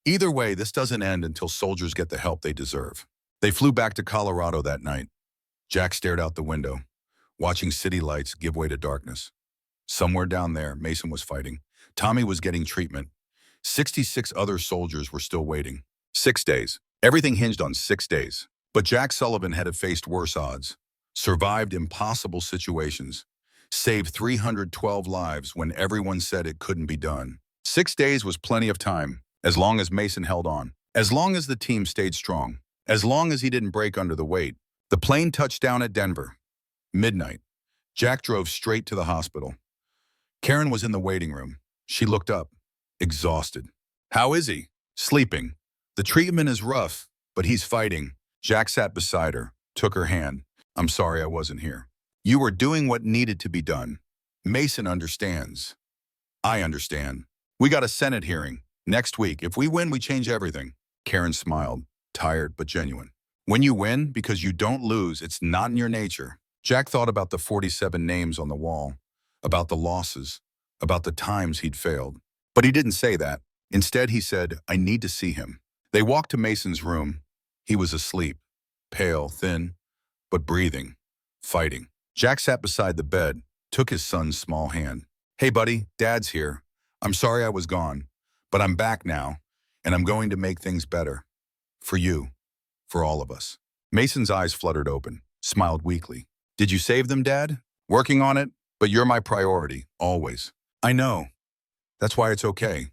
Either way, this doesn't end until soldiers get the help they deserve. They flew back to Colorado that night. Jack stared out the window, watching city lights give way to darkness. Somewhere down there, Mason was fighting. Tommy was getting treatment. 66 other soldiers were still waiting. 6 days. Everything hinged on 6 days. But Jack Sullivan had faced worse odds, survived impossible situations, saved 312 lives when everyone said it couldn't be done. 6 days was plenty of time, as long as Mason held on, as long as the team stayed strong, as long as he didn't break under the weight. The plane touched down at Denver. Midnight. Jack drove straight to the hospital. Karen was in the waiting room. She looked up, exhausted. How is he? Sleeping. The treatment is rough, but he's fighting. Jack sat beside her, took her hand. I'm sorry I wasn't here. You were doing what needed to be done. Mason understands. I understand. We got a Senate hearing next week. If we win, we change everything. Karen smiled, tired but genuine. When you win, because you don't lose, it's not in your nature. Jack thought about the 47 names on the wall, about the losses, about the times he'd failed. But he didn't say that. Instead, he said, I need to see him. They walked to Mason's room. He was asleep, pale, thin, but breathing, fighting. Jack sat beside the bed, took his son's small hand. Hey, buddy, Dad's here. I'm sorry I was gone, but I'm back now, and I'm going to make things better. For you, for all of us. Mason's eyes fluttered open, smiled weakly. Did you save them, Dad? Working on it, but you're my priority, always. I know. That's why it's okay.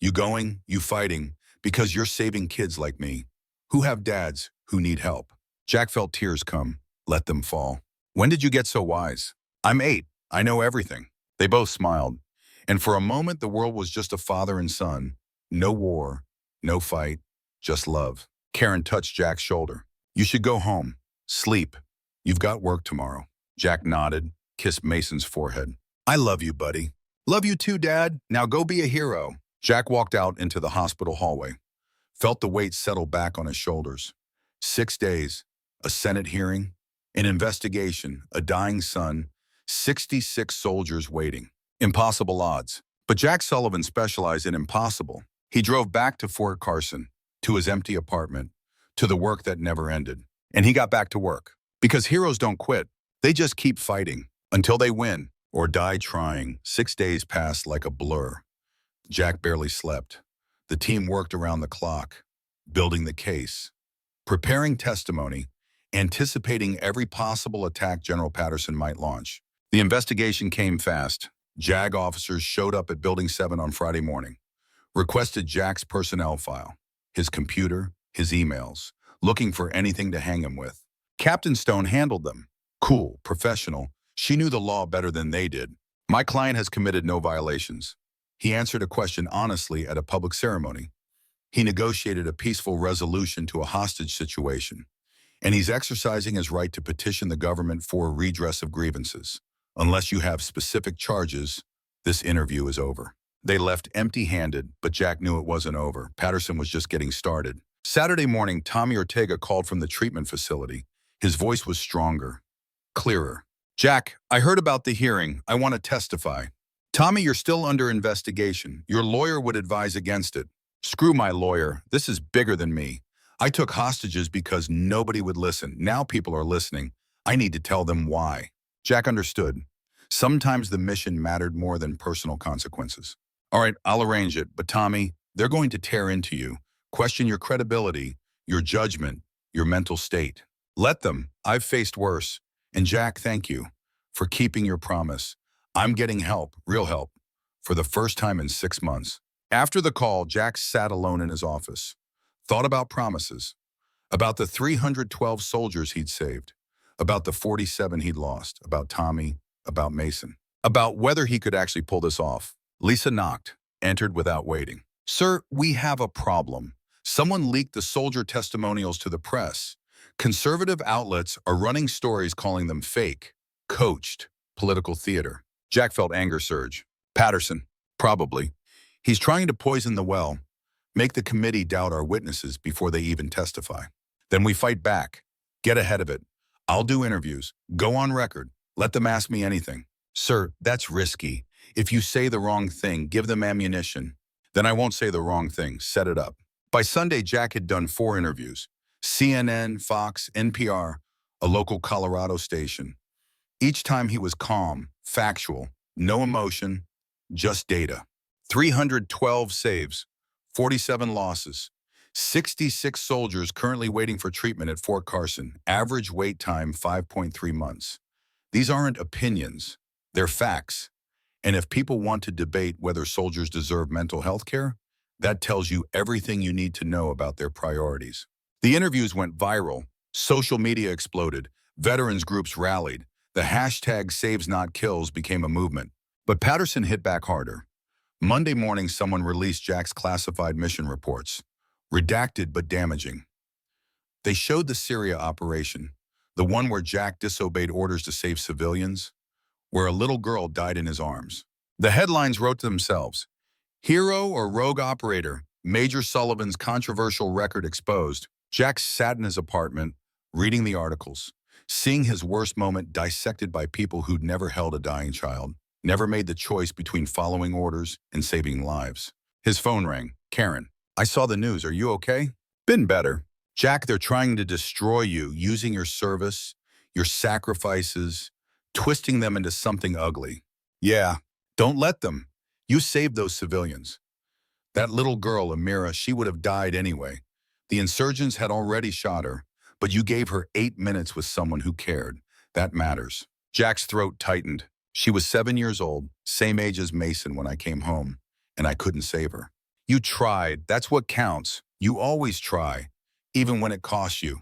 You going, you fighting, because you're saving kids like me, who have dads who need help. Jack felt tears come. Let them fall. When did you get so wise? I'm 8. I know everything. They both smiled. And for a moment, the world was just a father and son. No war, no fight, just love. Karen touched Jack's shoulder. You should go home. Sleep. You've got work tomorrow. Jack nodded, kissed Mason's forehead. I love you, buddy. Love you too, Dad. Now go be a hero. Jack walked out into the hospital hallway, felt the weight settle back on his shoulders. 6 days, a Senate hearing, an investigation, a dying son, 66 soldiers waiting. Impossible odds. But Jack Sullivan specialized in impossible. He drove back to Fort Carson, to his empty apartment, to the work that never ended. And he got back to work. Because heroes don't quit. They just keep fighting until they win or die trying. 6 days passed like a blur. Jack barely slept. The team worked around the clock, building the case, preparing testimony, anticipating every possible attack General Patterson might launch. The investigation came fast. JAG officers showed up at Building 7 on Friday morning, requested Jack's personnel file, his computer, his emails, looking for anything to hang him with. Captain Stone handled them. Cool, professional. She knew the law better than they did. My client has committed no violations. He answered a question honestly at a public ceremony. He negotiated a peaceful resolution to a hostage situation. And he's exercising his right to petition the government for a redress of grievances. Unless you have specific charges, this interview is over. They left empty-handed, but Jack knew it wasn't over. Patterson was just getting started. Saturday morning, Tommy Ortega called from the treatment facility. His voice was stronger, clearer. Jack, I heard about the hearing. I want to testify. Tommy, you're still under investigation. Your lawyer would advise against it. Screw my lawyer. This is bigger than me. I took hostages because nobody would listen. Now people are listening. I need to tell them why. Jack understood. Sometimes the mission mattered more than personal consequences. All right, I'll arrange it. But Tommy, they're going to tear into you, question your credibility, your judgment, your mental state. Let them. I've faced worse. And Jack, thank you for keeping your promise. I'm getting help, real help, for the first time in 6 months. After the call, Jack sat alone in his office, thought about promises, about the 312 soldiers he'd saved, about the 47 he'd lost, about Tommy, about Mason, about whether he could actually pull this off. Lisa knocked, entered without waiting. Sir, we have a problem. Someone leaked the soldier testimonials to the press. Conservative outlets are running stories calling them fake, coached, political theater. Jack felt anger surge. Patterson, probably. He's trying to poison the well, make the committee doubt our witnesses before they even testify. Then we fight back. Get ahead of it. I'll do interviews. Go on record. Let them ask me anything. Sir, that's risky. If you say the wrong thing, give them ammunition. Then I won't say the wrong thing. Set it up. By Sunday, Jack had done 4 interviews. CNN, Fox, NPR, a local Colorado station. Each time he was calm, factual, no emotion, just data. 312 saves, 47 losses, 66 soldiers currently waiting for treatment at Fort Carson. Average wait time 5.3 months. These aren't opinions, they're facts. And if people want to debate whether soldiers deserve mental health care, that tells you everything you need to know about their priorities. The interviews went viral. Social media exploded. Veterans groups rallied. The hashtag #SavesNotKills became a movement. But Patterson hit back harder. Monday morning, someone released Jack's classified mission reports. Redacted but damaging. They showed the Syria operation, the one where Jack disobeyed orders to save civilians, where a little girl died in his arms. The headlines wrote to themselves. Hero or rogue operator, Major Sullivan's controversial record exposed. Jack sat in his apartment, reading the articles, seeing his worst moment dissected by people who'd never held a dying child, never made the choice between following orders and saving lives. His phone rang. Karen, I saw the news. Are you okay? Been better. Jack, they're trying to destroy you, using your service, your sacrifices, twisting them into something ugly. Yeah, don't let them. You saved those civilians. That little girl, Amira, she would have died anyway. The insurgents had already shot her, but you gave her 8 minutes with someone who cared. That matters. Jack's throat tightened. She was 7 years old, same age as Mason when I came home, and I couldn't save her. You tried. That's what counts. You always try, even when it costs you.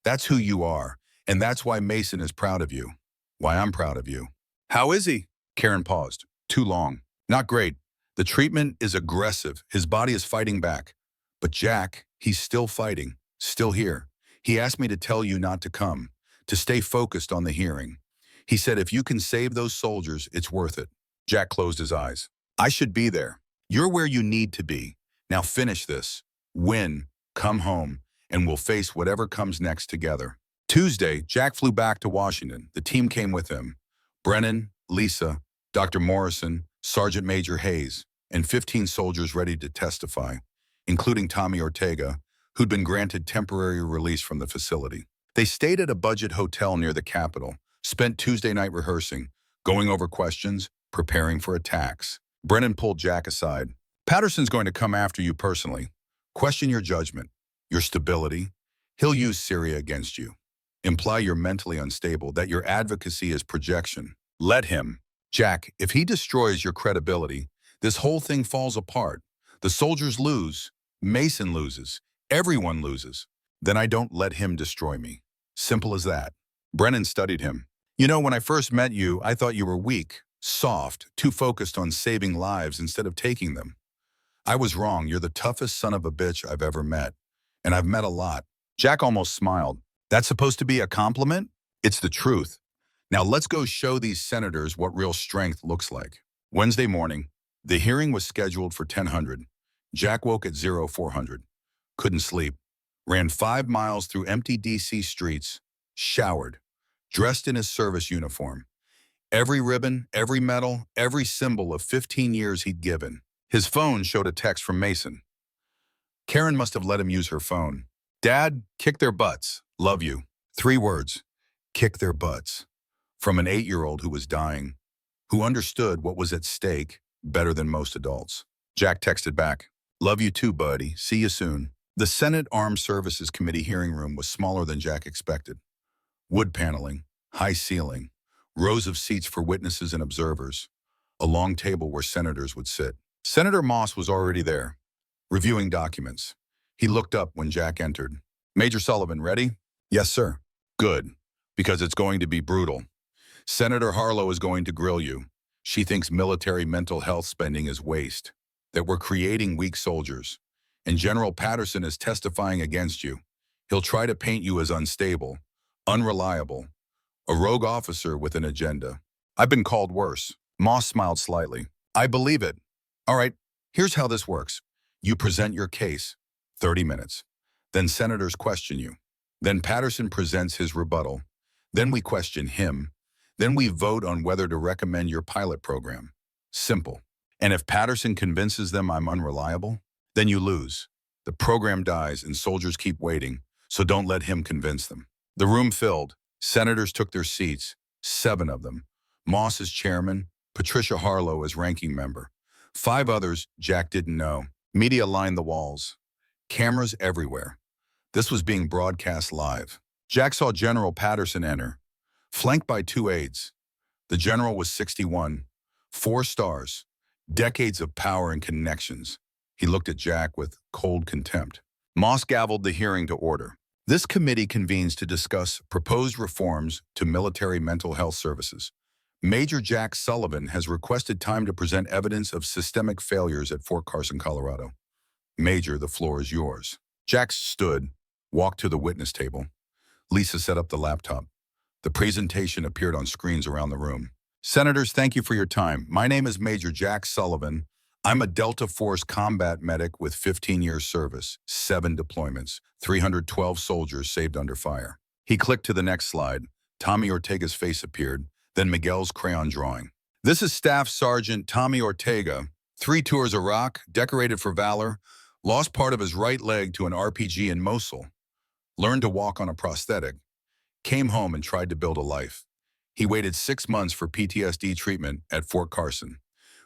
That's who you are, and that's why Mason is proud of you. Why I'm proud of you. How is he? Karen paused. Too long. Not great. The treatment is aggressive. His body is fighting back. But Jack, he's still fighting, still here. He asked me to tell you not to come, to stay focused on the hearing. He said if you can save those soldiers, it's worth it. Jack closed his eyes. I should be there. You're where you need to be. Now finish this. Win, come home, and we'll face whatever comes next together. Tuesday, Jack flew back to Washington. The team came with him. Brennan, Lisa, Dr. Morrison, Sergeant Major Hayes, and 15 soldiers ready to testify, including Tommy Ortega, who'd been granted temporary release from the facility. They stayed at a budget hotel near the Capitol, spent Tuesday night rehearsing, going over questions, preparing for attacks. Brennan pulled Jack aside. Patterson's going to come after you personally. Question your judgment, your stability. He'll use Syria against you. Imply you're mentally unstable, that your advocacy is projection. Let him. Jack, if he destroys your credibility, this whole thing falls apart. The soldiers lose. Mason loses. Everyone loses. Then I don't let him destroy me. Simple as that. Brennan studied him. You know, when I first met you, I thought you were weak, soft, too focused on saving lives instead of taking them. I was wrong. You're the toughest son of a bitch I've ever met. And I've met a lot. Jack almost smiled. That's supposed to be a compliment? It's the truth. Now let's go show these senators what real strength looks like. Wednesday morning, the hearing was scheduled for 10:00. Jack woke at 0400. Couldn't sleep. Ran 5 miles through empty D.C. streets. Showered. Dressed in his service uniform. Every ribbon, every medal, every symbol of 15 years he'd given. His phone showed a text from Mason. Karen must have let him use her phone. Dad, kick their butts. Love you. 3 words. Kick their butts. From an 8-year-old who was dying, who understood what was at stake better than most adults. Jack texted back. Love you too, buddy. See you soon. The Senate Armed Services Committee hearing room was smaller than Jack expected. Wood paneling, high ceiling, rows of seats for witnesses and observers, a long table where senators would sit. Senator Moss was already there, reviewing documents. He looked up when Jack entered. Major Sullivan, ready? Yes, sir. Good, because it's going to be brutal. Senator Harlow is going to grill you. She thinks military mental health spending is waste, that we're creating weak soldiers. And General Patterson is testifying against you. He'll try to paint you as unstable, unreliable, a rogue officer with an agenda. I've been called worse. Moss smiled slightly. I believe it. All right, here's how this works. You present your case, 30 minutes. Then senators question you. Then Patterson presents his rebuttal. Then we question him. Then we vote on whether to recommend your pilot program. Simple. And if Patterson convinces them I'm unreliable, then you lose. The program dies and soldiers keep waiting, so don't let him convince them. The room filled. Senators took their seats, 7 of them. Moss as chairman, Patricia Harlow as ranking member. 5 others Jack didn't know. Media lined the walls. Cameras everywhere. This was being broadcast live. Jack saw General Patterson enter, flanked by 2 aides. The general was 61, 4 stars, decades of power and connections. He looked at Jack with cold contempt. Moss gavelled the hearing to order. This committee convenes to discuss proposed reforms to military mental health services. Major Jack Sullivan has requested time to present evidence of systemic failures at Fort Carson, Colorado. Major, the floor is yours. Jack stood, walked to the witness table. Lisa set up the laptop. The presentation appeared on screens around the room. Senators, thank you for your time. My name is Major Jack Sullivan. I'm a Delta Force combat medic with 15 years service, 7 deployments, 312 soldiers saved under fire. He clicked to the next slide. Tommy Ortega's face appeared, then Miguel's crayon drawing. This is Staff Sergeant Tommy Ortega, 3 tours Iraq, decorated for valor, lost part of his right leg to an RPG in Mosul, learned to walk on a prosthetic, came home and tried to build a life. He waited 6 months for PTSD treatment at Fort Carson.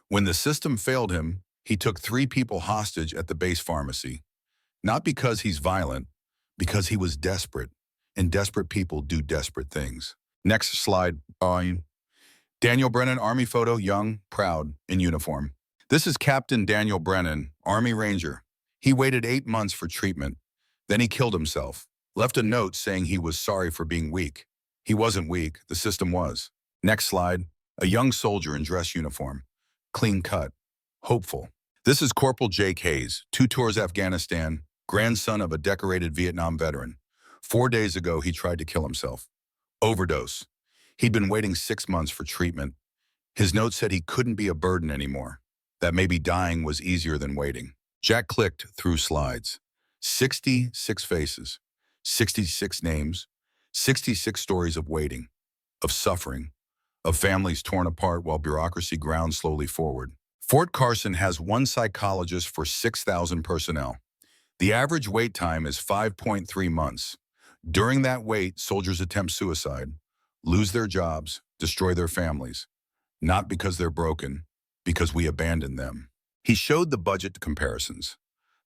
When the system failed him, he took 3 people hostage at the base pharmacy. Not because he's violent, because he was desperate, and desperate people do desperate things. Next slide. Daniel Brennan, Army photo, young, proud, in uniform. This is Captain Daniel Brennan, Army Ranger. He waited 8 months for treatment. Then he killed himself, left a note saying he was sorry for being weak. He wasn't weak, the system was. Next slide, a young soldier in dress uniform, clean cut, hopeful. This is Corporal Jake Hayes, 2 tours Afghanistan, grandson of a decorated Vietnam veteran. 4 days ago, he tried to kill himself. Overdose. He'd been waiting 6 months for treatment. His note said he couldn't be a burden anymore, that maybe dying was easier than waiting. Jack clicked through slides. 66 faces, 66 names, 66 stories of waiting, of suffering, of families torn apart while bureaucracy ground slowly forward. Fort Carson has 1 psychologist for 6,000 personnel. The average wait time is 5.3 months. During that wait, soldiers attempt suicide, lose their jobs, destroy their families. Not because they're broken, because we abandoned them. He showed the budget comparisons,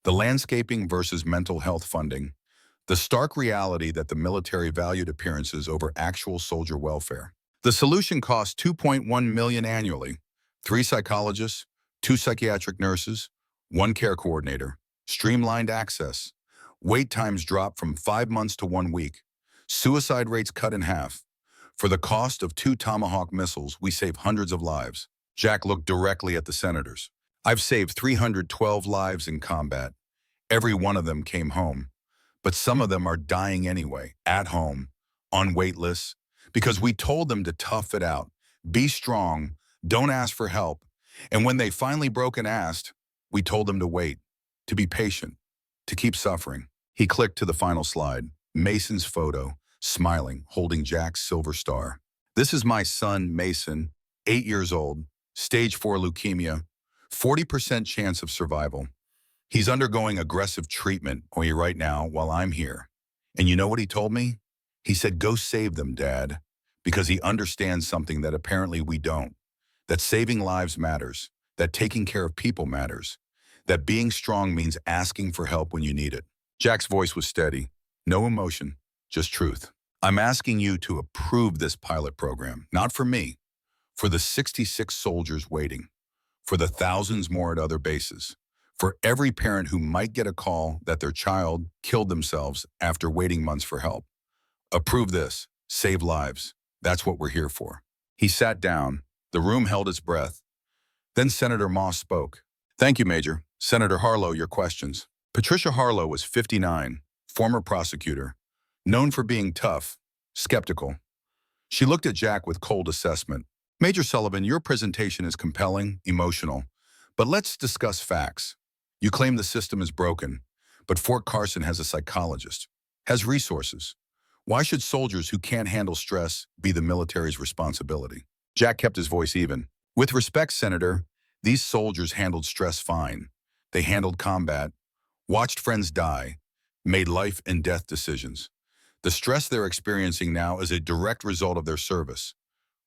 the landscaping versus mental health funding, the stark reality that the military valued appearances over actual soldier welfare. The solution cost $2.1 million annually, 3 psychologists, 2 psychiatric nurses, 1 care coordinator, streamlined access. Wait times dropped from 5 months to 1 week. Suicide rates cut in half. For the cost of 2 Tomahawk missiles, we save hundreds of lives. Jack looked directly at the senators. I've saved 312 lives in combat. Every one of them came home. But some of them are dying anyway, at home, on wait lists, because we told them to tough it out, be strong, don't ask for help. And when they finally broke and asked, we told them to wait, to be patient, to keep suffering. He clicked to the final slide, Mason's photo, smiling, holding Jack's silver star. This is my son, Mason, 8 years old, stage 4 leukemia, 40% chance of survival. He's undergoing aggressive treatment right now while I'm here. And you know what he told me? He said, go save them, Dad, because he understands something that apparently we don't, that saving lives matters, that taking care of people matters, that being strong means asking for help when you need it. Jack's voice was steady, no emotion, just truth. I'm asking you to approve this pilot program, not for me, for the 66 soldiers waiting, for the thousands more at other bases, for every parent who might get a call that their child killed themselves after waiting months for help. Approve this, save lives. That's what we're here for. He sat down. The room held its breath. Then Senator Moss spoke. Thank you, Major. Senator Harlow, your questions. Patricia Harlow was 59, former prosecutor, known for being tough, skeptical. She looked at Jack with cold assessment. Major Sullivan, your presentation is compelling, emotional, but let's discuss facts. You claim the system is broken, but Fort Carson has a psychologist, has resources. Why should soldiers who can't handle stress be the military's responsibility? Jack kept his voice even. With respect, Senator, these soldiers handled stress fine. They handled combat, watched friends die, made life and death decisions. The stress they're experiencing now is a direct result of their service.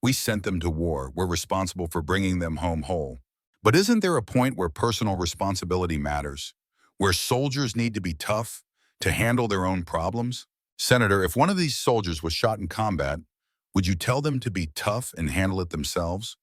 We sent them to war. We're responsible for bringing them home whole. But isn't there a point where personal responsibility matters? Where soldiers need to be tough to handle their own problems? Senator, if one of these soldiers was shot in combat, would you tell them to be tough and handle it themselves?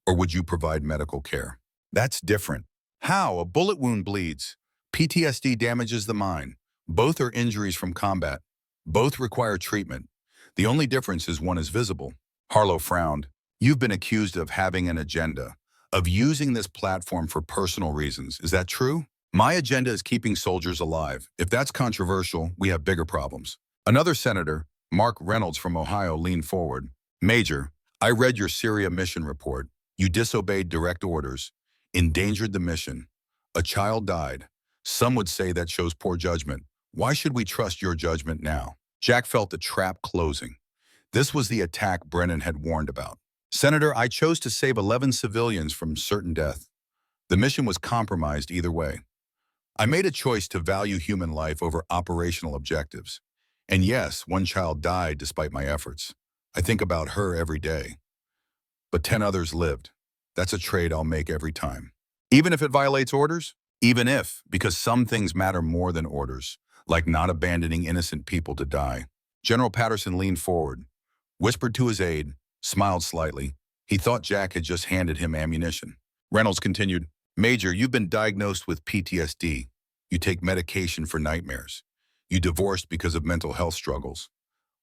Or would you provide medical care? That's different. How? A bullet wound bleeds. PTSD damages the mind. Both are injuries from combat. Both require treatment. The only difference is one is visible. Harlow frowned. You've been accused of having an agenda, of using this platform for personal reasons. Is that true? My agenda is keeping soldiers alive. If that's controversial, we have bigger problems. Another senator, Mark Reynolds from Ohio, leaned forward. Major, I read your Syria mission report. You disobeyed direct orders, endangered the mission. A child died. Some would say that shows poor judgment. Why should we trust your judgment now? Jack felt the trap closing. This was the attack Brennan had warned about. Senator, I chose to save 11 civilians from certain death. The mission was compromised either way. I made a choice to value human life over operational objectives. And yes, 1 child died despite my efforts. I think about her every day. But 10 others lived. That's a trade I'll make every time. Even if it violates orders? Even if, because some things matter more than orders, like not abandoning innocent people to die. General Patterson leaned forward, whispered to his aide, smiled slightly. He thought Jack had just handed him ammunition. Reynolds continued, Major, you've been diagnosed with PTSD. You take medication for nightmares. You divorced because of mental health struggles.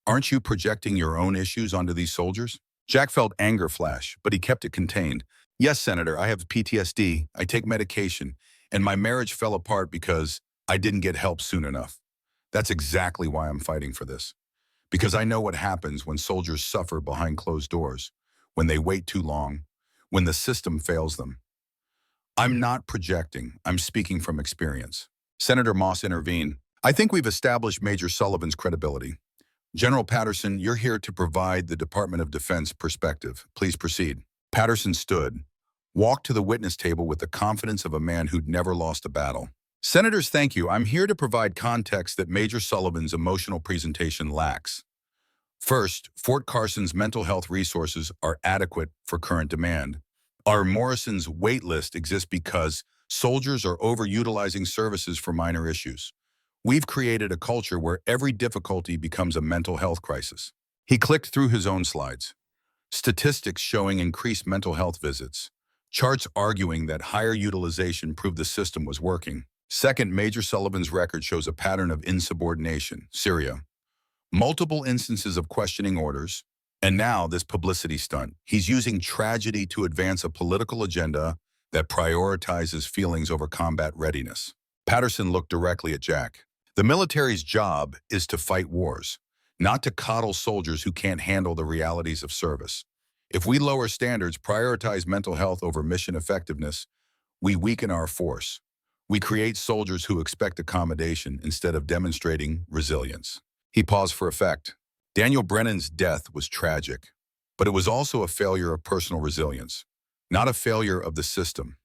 Aren't you projecting your own issues onto these soldiers? Jack felt anger flash, but he kept it contained. Yes, Senator, I have PTSD. I take medication, and my marriage fell apart because I didn't get help soon enough. That's exactly why I'm fighting for this. Because I know what happens when soldiers suffer behind closed doors, when they wait too long, when the system fails them. I'm not projecting. I'm speaking from experience. Senator Moss intervened. I think we've established Major Sullivan's credibility. General Patterson, you're here to provide the Department of Defense perspective. Please proceed. Patterson stood, walked to the witness table with the confidence of a man who'd never lost a battle. Senators, thank you. I'm here to provide context that Major Sullivan's emotional presentation lacks. First, Fort Carson's mental health resources are adequate for current demand. Our Morrison's wait list exists because soldiers are overutilizing services for minor issues. We've created a culture where every difficulty becomes a mental health crisis. He clicked through his own slides. Statistics showing increased mental health visits. Charts arguing that higher utilization proved the system was working. Second, Major Sullivan's record shows a pattern of insubordination. Syria. Multiple instances of questioning orders, and now this publicity stunt. He's using tragedy to advance a political agenda that prioritizes feelings over combat readiness. Patterson looked directly at Jack. The military's job is to fight wars, not to coddle soldiers who can't handle the realities of service. If we lower standards, prioritize mental health over mission effectiveness, we weaken our force. We create soldiers who expect accommodation instead of demonstrating resilience. He paused for effect. Daniel Brennan's death was tragic, but it was also a failure of personal resilience, not a failure of the system.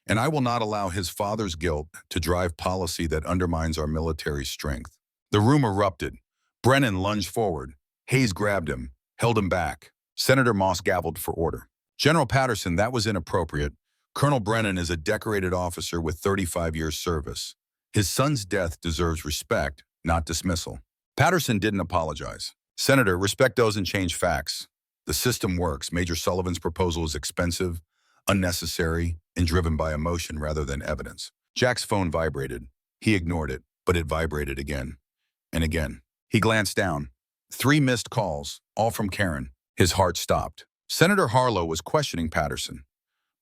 And I will not allow his father's guilt to drive policy that undermines our military's strength. The room erupted. Brennan lunged forward. Hayes grabbed him, held him back. Senator Moss gavelled for order. General Patterson, that was inappropriate. Colonel Brennan is a decorated officer with 35 years service. His son's death deserves respect, not dismissal. Patterson didn't apologize. Senator, respect doesn't change facts. The system works. Major Sullivan's proposal is expensive, unnecessary, and driven by emotion rather than evidence. Jack's phone vibrated. He ignored it, but it vibrated again and again. He glanced down. 3 missed calls, all from Karen. His heart stopped. Senator Harlow was questioning Patterson,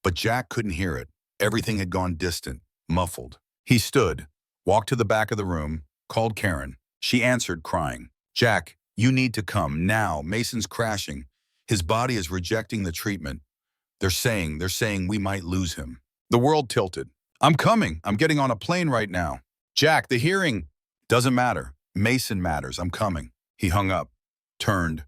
but Jack couldn't hear it. Everything had gone distant, muffled. He stood, walked to the back of the room, called Karen. She answered, crying. Jack, you need to come now. Mason's crashing. His body is rejecting the treatment. They're saying we might lose him. The world tilted. I'm coming. I'm getting on a plane right now. Jack, the hearing. Doesn't matter. Mason matters. I'm coming. He hung up, turned.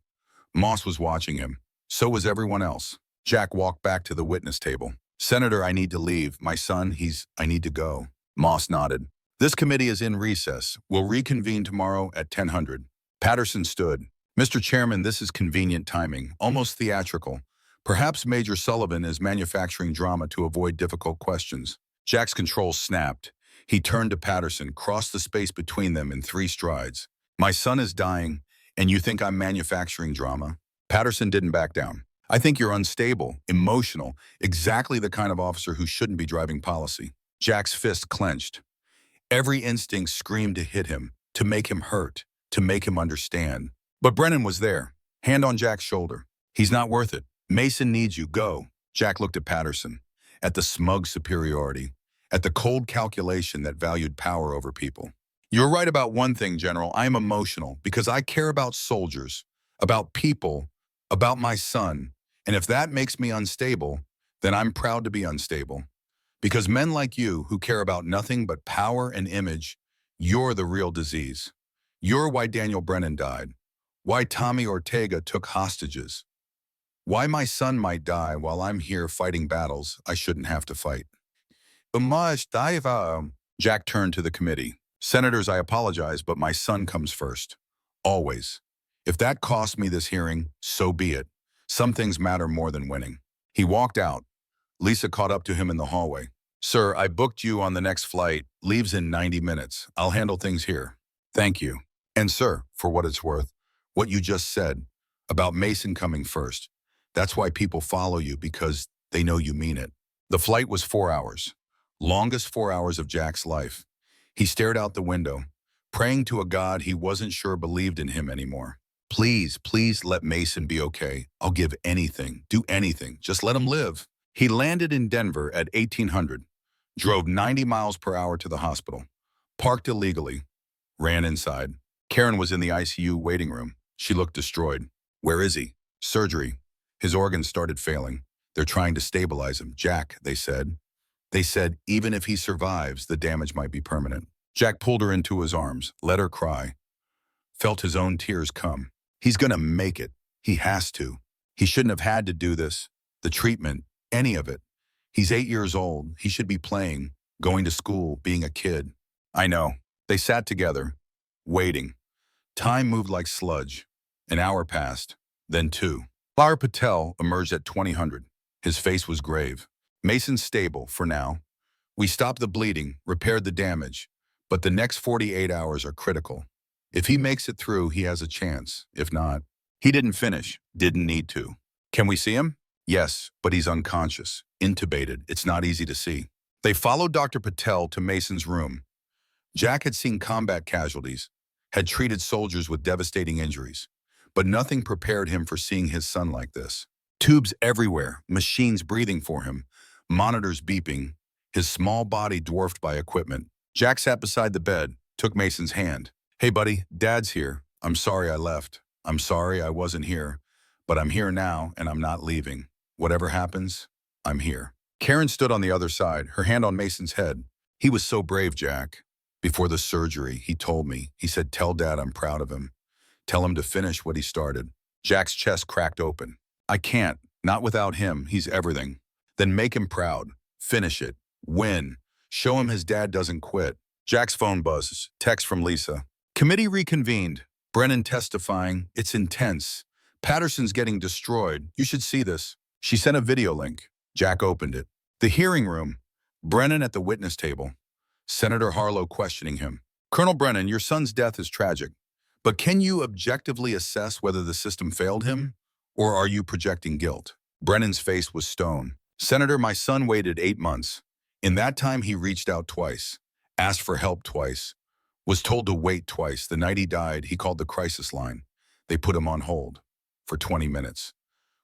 Moss was watching him. So was everyone else. Jack walked back to the witness table. Senator, I need to leave. My son, I need to go. Moss nodded. This committee is in recess. We'll reconvene tomorrow at 10:00. Patterson stood. Mr. Chairman, this is convenient timing, almost theatrical. Perhaps Major Sullivan is manufacturing drama to avoid difficult questions. Jack's controls snapped. He turned to Patterson, crossed the space between them in 3 strides. My son is dying, and you think I'm manufacturing drama? Patterson didn't back down. I think you're unstable, emotional, exactly the kind of officer who shouldn't be driving policy. Jack's fist clenched. Every instinct screamed to hit him, to make him hurt, to make him understand. But Brennan was there, hand on Jack's shoulder. He's not worth it. Mason needs you. Go. Jack looked at Patterson, at the smug superiority, at the cold calculation that valued power over people. You're right about one thing, General. I am emotional because I care about soldiers, about people, about my son. And if that makes me unstable, then I'm proud to be unstable. Because men like you who care about nothing but power and image, you're the real disease. You're why Daniel Brennan died, why Tommy Ortega took hostages, why my son might die while I'm here fighting battles I shouldn't have to fight. Jack turned to the committee. Senators, I apologize, but my son comes first. Always. If that costs me this hearing, so be it. Some things matter more than winning. He walked out. Lisa caught up to him in the hallway. Sir, I booked you on the next flight. Leaves in 90 minutes. I'll handle things here. Thank you. And sir, for what it's worth, what you just said about Mason coming first, that's why people follow you, because they know you mean it. The flight was 4 hours. Longest 4 hours of Jack's life. He stared out the window, praying to a God he wasn't sure believed in him anymore. Please, please let Mason be okay. I'll give anything, do anything. Just let him live. He landed in Denver at 1800, drove 90 miles per hour to the hospital, parked illegally, ran inside. Karen was in the ICU waiting room. She looked destroyed. Where is he? Surgery. His organs started failing. They're trying to stabilize him. Jack, they said. They said even if he survives, the damage might be permanent. Jack pulled her into his arms, let her cry, felt his own tears come. He's gonna make it. He has to. He shouldn't have had to do this. The treatment, any of it. He's 8 years old. He should be playing, going to school, being a kid. I know. They sat together, waiting. Time moved like sludge. An hour passed, then 2. Lar Patel emerged at 2000. His face was grave. Mason's stable, for now. We stopped the bleeding, repaired the damage, but the next 48 hours are critical. If he makes it through, he has a chance. If not, he didn't finish, didn't need to. Can we see him? Yes, but he's unconscious, intubated. It's not easy to see. They followed Dr. Patel to Mason's room. Jack had seen combat casualties, had treated soldiers with devastating injuries, but nothing prepared him for seeing his son like this. Tubes everywhere, machines breathing for him, monitors beeping, his small body dwarfed by equipment. Jack sat beside the bed, took Mason's hand. Hey buddy, Dad's here. I'm sorry I left. I'm sorry I wasn't here, but I'm here now and I'm not leaving. Whatever happens, I'm here. Karen stood on the other side, her hand on Mason's head. He was so brave, Jack. Before the surgery, he told me. He said, tell Dad I'm proud of him. Tell him to finish what he started. Jack's chest cracked open. I can't. Not without him. He's everything. Then make him proud. Finish it. Win. Show him his dad doesn't quit. Jack's phone buzzes. Text from Lisa. Committee reconvened. Brennan testifying. It's intense. Patterson's getting destroyed. You should see this. She sent a video link. Jack opened it. The hearing room. Brennan at the witness table. Senator Harlow questioning him. Colonel Brennan, your son's death is tragic, but can you objectively assess whether the system failed him, or are you projecting guilt? Brennan's face was stone. Senator, my son waited 8 months. In that time, he reached out twice, asked for help twice, was told to wait twice. The night he died, he called the crisis line. They put him on hold for 20 minutes.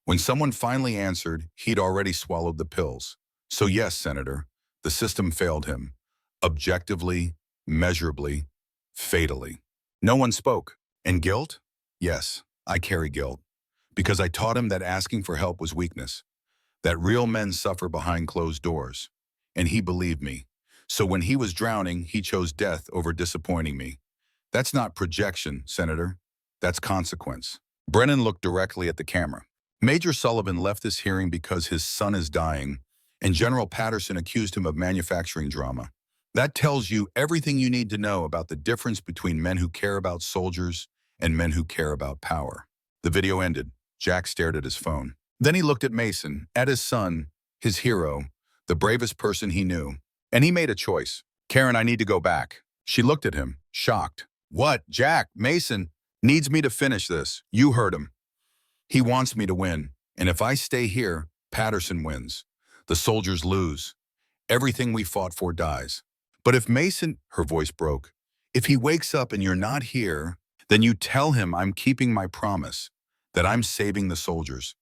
When someone finally answered, he'd already swallowed the pills. So yes, Senator, the system failed him. Objectively, measurably, fatally. No one spoke. And guilt? Yes, I carry guilt. Because I taught him that asking for help was weakness, that real men suffer behind closed doors. And he believed me. So when he was drowning, he chose death over disappointing me. That's not projection, Senator. That's consequence. Brennan looked directly at the camera. Major Sullivan left this hearing because his son is dying, and General Patterson accused him of manufacturing drama. That tells you everything you need to know about the difference between men who care about soldiers and men who care about power. The video ended. Jack stared at his phone. Then he looked at Mason, at his son, his hero, the bravest person he knew. And he made a choice. Karen, I need to go back. She looked at him, shocked. What? Jack, Mason needs me to finish this. You heard him. He wants me to win. And if I stay here, Patterson wins. The soldiers lose. Everything we fought for dies. But if Mason, her voice broke, if he wakes up and you're not here, then you tell him I'm keeping my promise, that I'm saving the soldiers,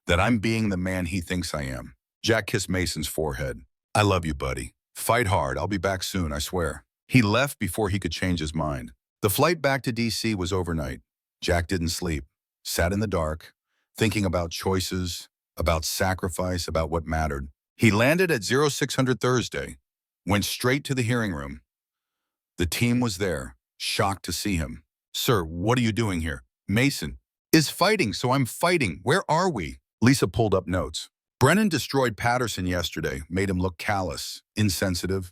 that I'm being the man he thinks I am. Jack kissed Mason's forehead. I love you, buddy. Fight hard. I'll be back soon, I swear. He left before he could change his mind. The flight back to D.C. was overnight. Jack didn't sleep, sat in the dark, thinking about choices, about sacrifice, about what mattered. He landed at 0600 Thursday, went straight to the hearing room. The team was there, shocked to see him. Sir, what are you doing here? Mason is fighting, so I'm fighting. Where are we? Lisa pulled up notes. Brennan destroyed Patterson yesterday, made him look callous, insensitive.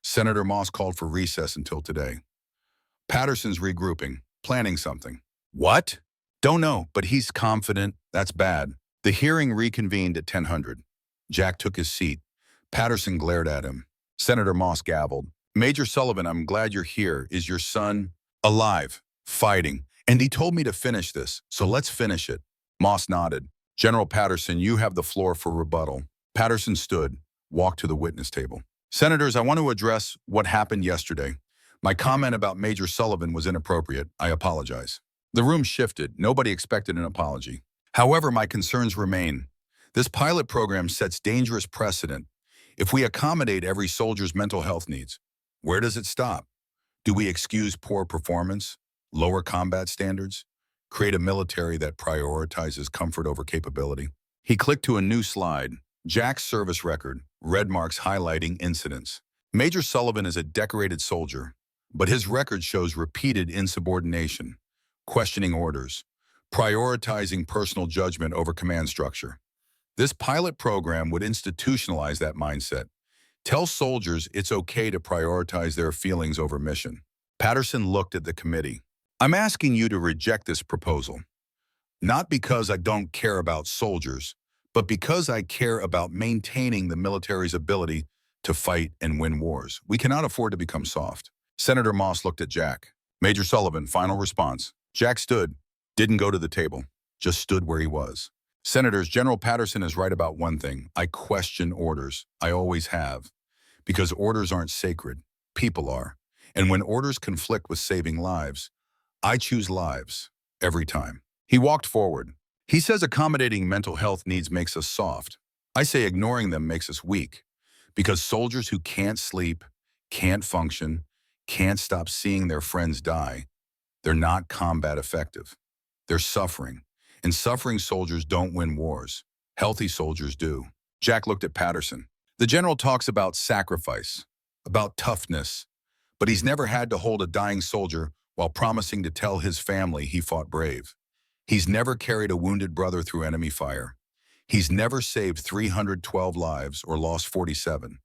Senator Moss called for recess until today. Patterson's regrouping, planning something. What? Don't know, but he's confident. That's bad. The hearing reconvened at 1000. Jack took his seat. Patterson glared at him. Senator Moss gavelled. Major Sullivan, I'm glad you're here. Is your son alive, fighting? And he told me to finish this, so let's finish it. Moss nodded. General Patterson, you have the floor for rebuttal. Patterson stood, walked to the witness table. Senators, I want to address what happened yesterday. My comment about Major Sullivan was inappropriate. I apologize. The room shifted. Nobody expected an apology. However, my concerns remain. This pilot program sets dangerous precedent. If we accommodate every soldier's mental health needs, where does it stop? Do we excuse poor performance, lower combat standards, create a military that prioritizes comfort over capability? He clicked to a new slide. Jack's service record, red marks highlighting incidents. Major Sullivan is a decorated soldier, but his record shows repeated insubordination, questioning orders, prioritizing personal judgment over command structure. This pilot program would institutionalize that mindset. Tell soldiers it's okay to prioritize their feelings over mission. Patterson looked at the committee. I'm asking you to reject this proposal, not because I don't care about soldiers, but because I care about maintaining the military's ability to fight and win wars. We cannot afford to become soft. Senator Moss looked at Jack. Major Sullivan, final response. Jack stood, didn't go to the table, just stood where he was. Senators, General Patterson is right about one thing. I question orders. I always have. Because orders aren't sacred. People are. And when orders conflict with saving lives, I choose lives every time. He walked forward. He says accommodating mental health needs makes us soft. I say ignoring them makes us weak. Because soldiers who can't sleep, can't function, can't stop seeing their friends die, they're not combat effective. They're suffering. And suffering soldiers don't win wars. Healthy soldiers do. Jack looked at Patterson. The general talks about sacrifice, about toughness, but he's never had to hold a dying soldier while promising to tell his family he fought brave. He's never carried a wounded brother through enemy fire. He's never saved 312 lives or lost 47.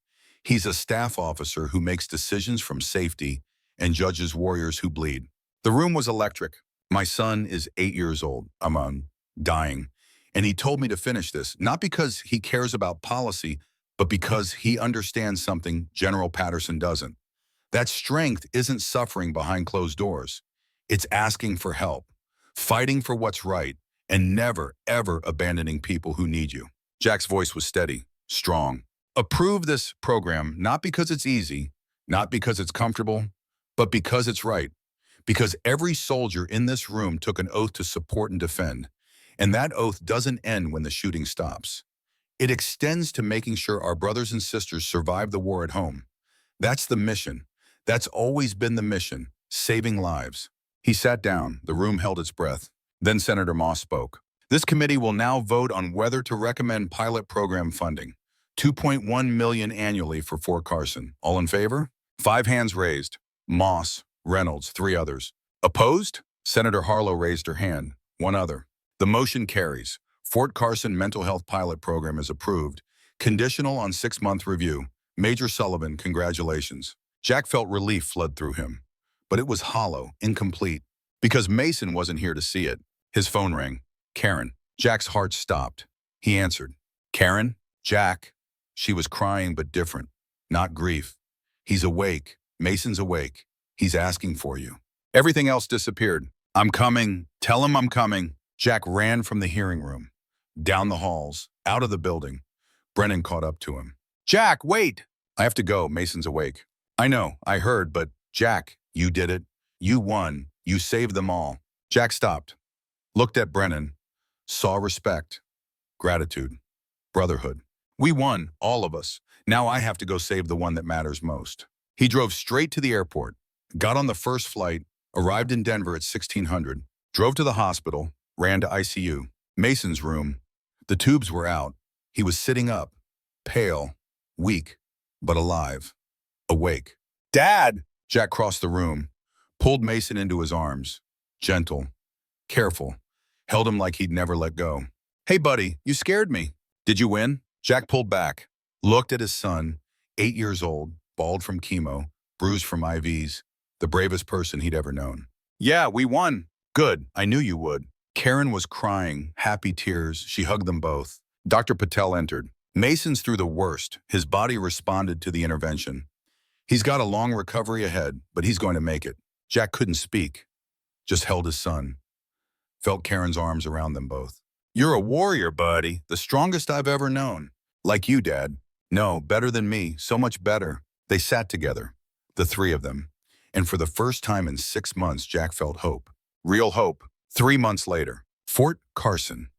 He's a staff officer who makes decisions from safety and judges warriors who bleed. The room was electric. My son is 8 years old. I'm dying. And he told me to finish this, not because he cares about policy, but because he understands something General Patterson doesn't. That strength isn't suffering behind closed doors. It's asking for help, fighting for what's right, and never, ever abandoning people who need you. Jack's voice was steady, strong. Approve this program not because it's easy, not because it's comfortable, but because it's right. Because every soldier in this room took an oath to support and defend. And that oath doesn't end when the shooting stops. It extends to making sure our brothers and sisters survive the war at home. That's the mission. That's always been the mission, saving lives. He sat down. The room held its breath. Then Senator Moss spoke. This committee will now vote on whether to recommend pilot program funding. $2.1 million annually for Fort Carson. All in favor? 5 hands raised. Moss, Reynolds, 3 others. Opposed? Senator Harlow raised her hand. 1 other. The motion carries. Fort Carson Mental Health Pilot Program is approved. Conditional on 6-month review. Major Sullivan, congratulations. Jack felt relief flood through him. But it was hollow, incomplete, because Mason wasn't here to see it. His phone rang. Karen. Jack's heart stopped. He answered. Karen? Jack. She was crying but different. Not grief. He's awake. Mason's awake. He's asking for you. Everything else disappeared. I'm coming. Tell him I'm coming. Jack ran from the hearing room, down the halls, out of the building. Brennan caught up to him. Jack, wait! I have to go. Mason's awake. I know. I heard, but Jack, you did it. You won. You saved them all. Jack stopped, looked at Brennan, saw respect, gratitude, brotherhood. We won, all of us. Now I have to go save the one that matters most. He drove straight to the airport, got on the first flight, arrived in Denver at 1600, drove to the hospital, ran to ICU. Mason's room. The tubes were out. He was sitting up, pale, weak, but alive, awake. Dad! Jack crossed the room, pulled Mason into his arms, gentle, careful, held him like he'd never let go. Hey, buddy, you scared me. Did you win? Jack pulled back, looked at his son, 8 years old, bald from chemo, bruised from IVs, the bravest person he'd ever known. Yeah, we won. Good, I knew you would. Karen was crying, happy tears. She hugged them both. Dr. Patel entered. Mason's through the worst. His body responded to the intervention. He's got a long recovery ahead, but he's going to make it. Jack couldn't speak, just held his son. Felt Karen's arms around them both. You're a warrior, buddy, the strongest I've ever known. Like you, Dad. No, better than me, so much better. They sat together, the three of them. And for the first time in 6 months, Jack felt hope. Real hope. 3 months later, Fort Carson.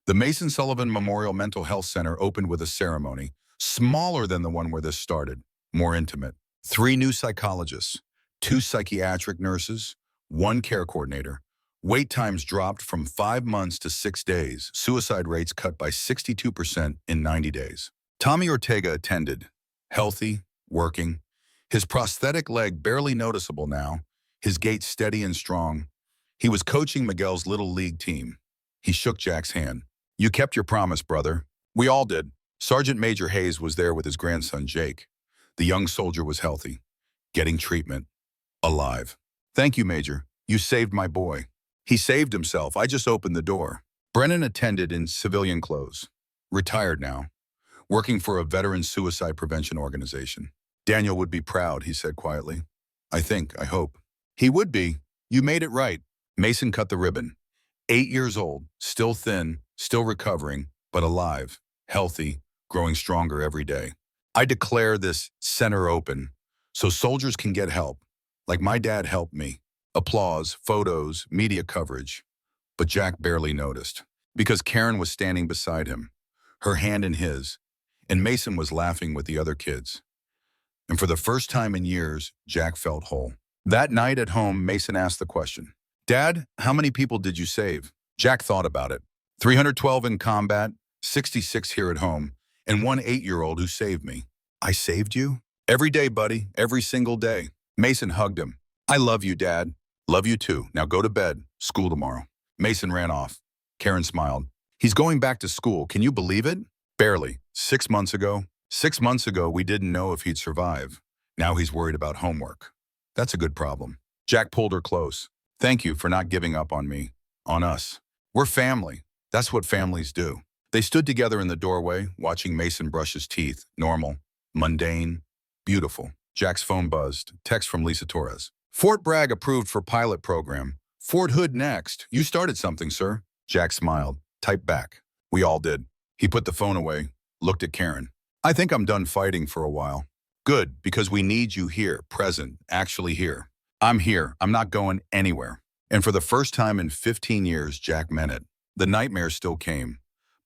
The Mason Sullivan Memorial Mental Health Center opened with a ceremony, smaller than the one where this started, more intimate. 3 new psychologists, 2 psychiatric nurses, 1 care coordinator. Wait times dropped from 5 months to 6 days. Suicide rates cut by 62% in 90 days. Tommy Ortega attended, healthy, working. His prosthetic leg barely noticeable now, his gait steady and strong. He was coaching Miguel's little league team. He shook Jack's hand. You kept your promise, brother. We all did. Sergeant Major Hayes was there with his grandson, Jake. The young soldier was healthy, getting treatment, alive. Thank you, Major. You saved my boy. He saved himself. I just opened the door. Brennan attended in civilian clothes. Retired now. Working for a veteran suicide prevention organization. Daniel would be proud, he said quietly. I hope. He would be. You made it right. Mason cut the ribbon. 8 years old, still thin, still recovering, but alive, healthy, growing stronger every day. I declare this center open so soldiers can get help, like my dad helped me. Applause, photos, media coverage. But Jack barely noticed, because Karen was standing beside him, her hand in his, and Mason was laughing with the other kids. And for the first time in years, Jack felt whole. That night at home, Mason asked the question, Dad, how many people did you save? Jack thought about it. 312 in combat, 66 here at home, and 1 8-year-old who saved me. I saved you? Every day, buddy, every single day. Mason hugged him. I love you, Dad. Love you too. Now go to bed. School tomorrow. Mason ran off. Karen smiled. He's going back to school. Can you believe it? Barely. 6 months ago. 6 months ago, we didn't know if he'd survive. Now he's worried about homework. That's a good problem. Jack pulled her close. Thank you for not giving up on me, on us. We're family. That's what families do. They stood together in the doorway, watching Mason brush his teeth. Normal, mundane, beautiful. Jack's phone buzzed. Text from Lisa Torres. Fort Bragg approved for pilot program. Fort Hood next. You started something, sir. Jack smiled. Typed back. We all did. He put the phone away, looked at Karen. I think I'm done fighting for a while. Good, because we need you here, present, actually here. I'm here. I'm not going anywhere. And for the first time in 15 years, Jack meant it. The nightmares still came,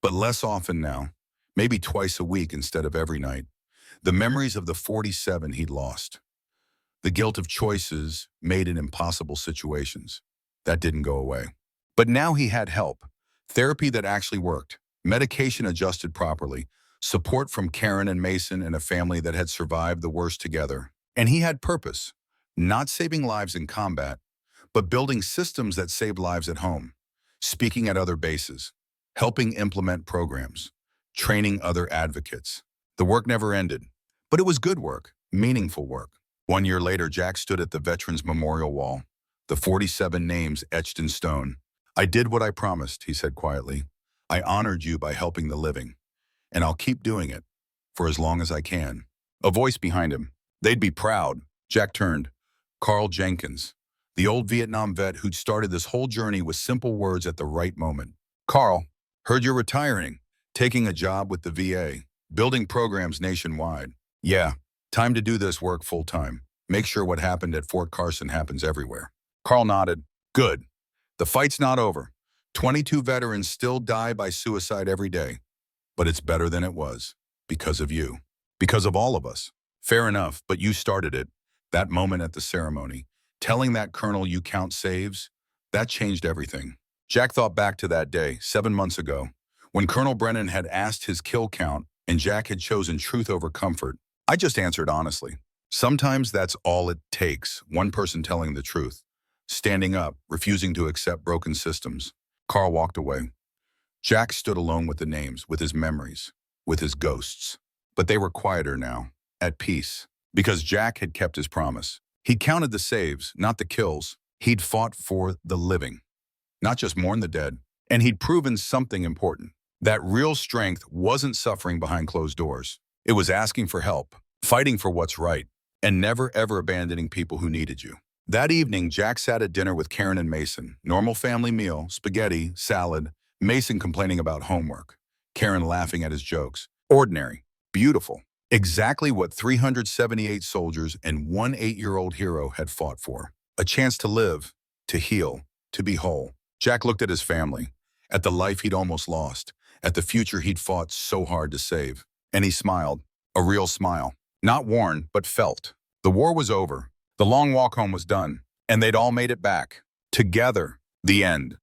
but less often now, maybe twice a week instead of every night. The memories of the 47 he'd lost. The guilt of choices made in impossible situations. That didn't go away. But now he had help. Therapy that actually worked. Medication adjusted properly. Support from Karen and Mason and a family that had survived the worst together. And he had purpose. Not saving lives in combat, but building systems that saved lives at home. Speaking at other bases. Helping implement programs. Training other advocates. The work never ended. But it was good work. Meaningful work. 1 year later, Jack stood at the Veterans Memorial Wall. The 47 names etched in stone. I did what I promised, he said quietly. I honored you by helping the living. And I'll keep doing it, for as long as I can. A voice behind him. They'd be proud. Jack turned. Carl Jenkins, the old Vietnam vet who'd started this whole journey with simple words at the right moment. Carl, heard you're retiring, taking a job with the VA, building programs nationwide. Yeah, time to do this work full time. Make sure what happened at Fort Carson happens everywhere. Carl nodded. Good. The fight's not over. 22 veterans still die by suicide every day. But it's better than it was. Because of you. Because of all of us. Fair enough, but you started it. That moment at the ceremony. Telling that colonel you count saves. That changed everything. Jack thought back to that day, 7 months ago, when Colonel Brennan had asked his kill count and Jack had chosen truth over comfort. I just answered honestly. Sometimes that's all it takes. One person telling the truth. Standing up, refusing to accept broken systems. Carl walked away. Jack stood alone with the names, with his memories, with his ghosts. But they were quieter now, at peace, because Jack had kept his promise. He'd counted the saves, not the kills. He'd fought for the living, not just mourn the dead. And he'd proven something important, that real strength wasn't suffering behind closed doors. It was asking for help, fighting for what's right, and never ever abandoning people who needed you. That evening, Jack sat at dinner with Karen and Mason. Normal family meal, spaghetti, salad, Mason complaining about homework, Karen laughing at his jokes. Ordinary, beautiful. Exactly what 378 soldiers and one 8-year-old hero had fought for. A chance to live, to heal, to be whole. Jack looked at his family, at the life he'd almost lost, at the future he'd fought so hard to save. And he smiled, a real smile. Not worn, but felt. The war was over. The long walk home was done. And they'd all made it back. Together. The end.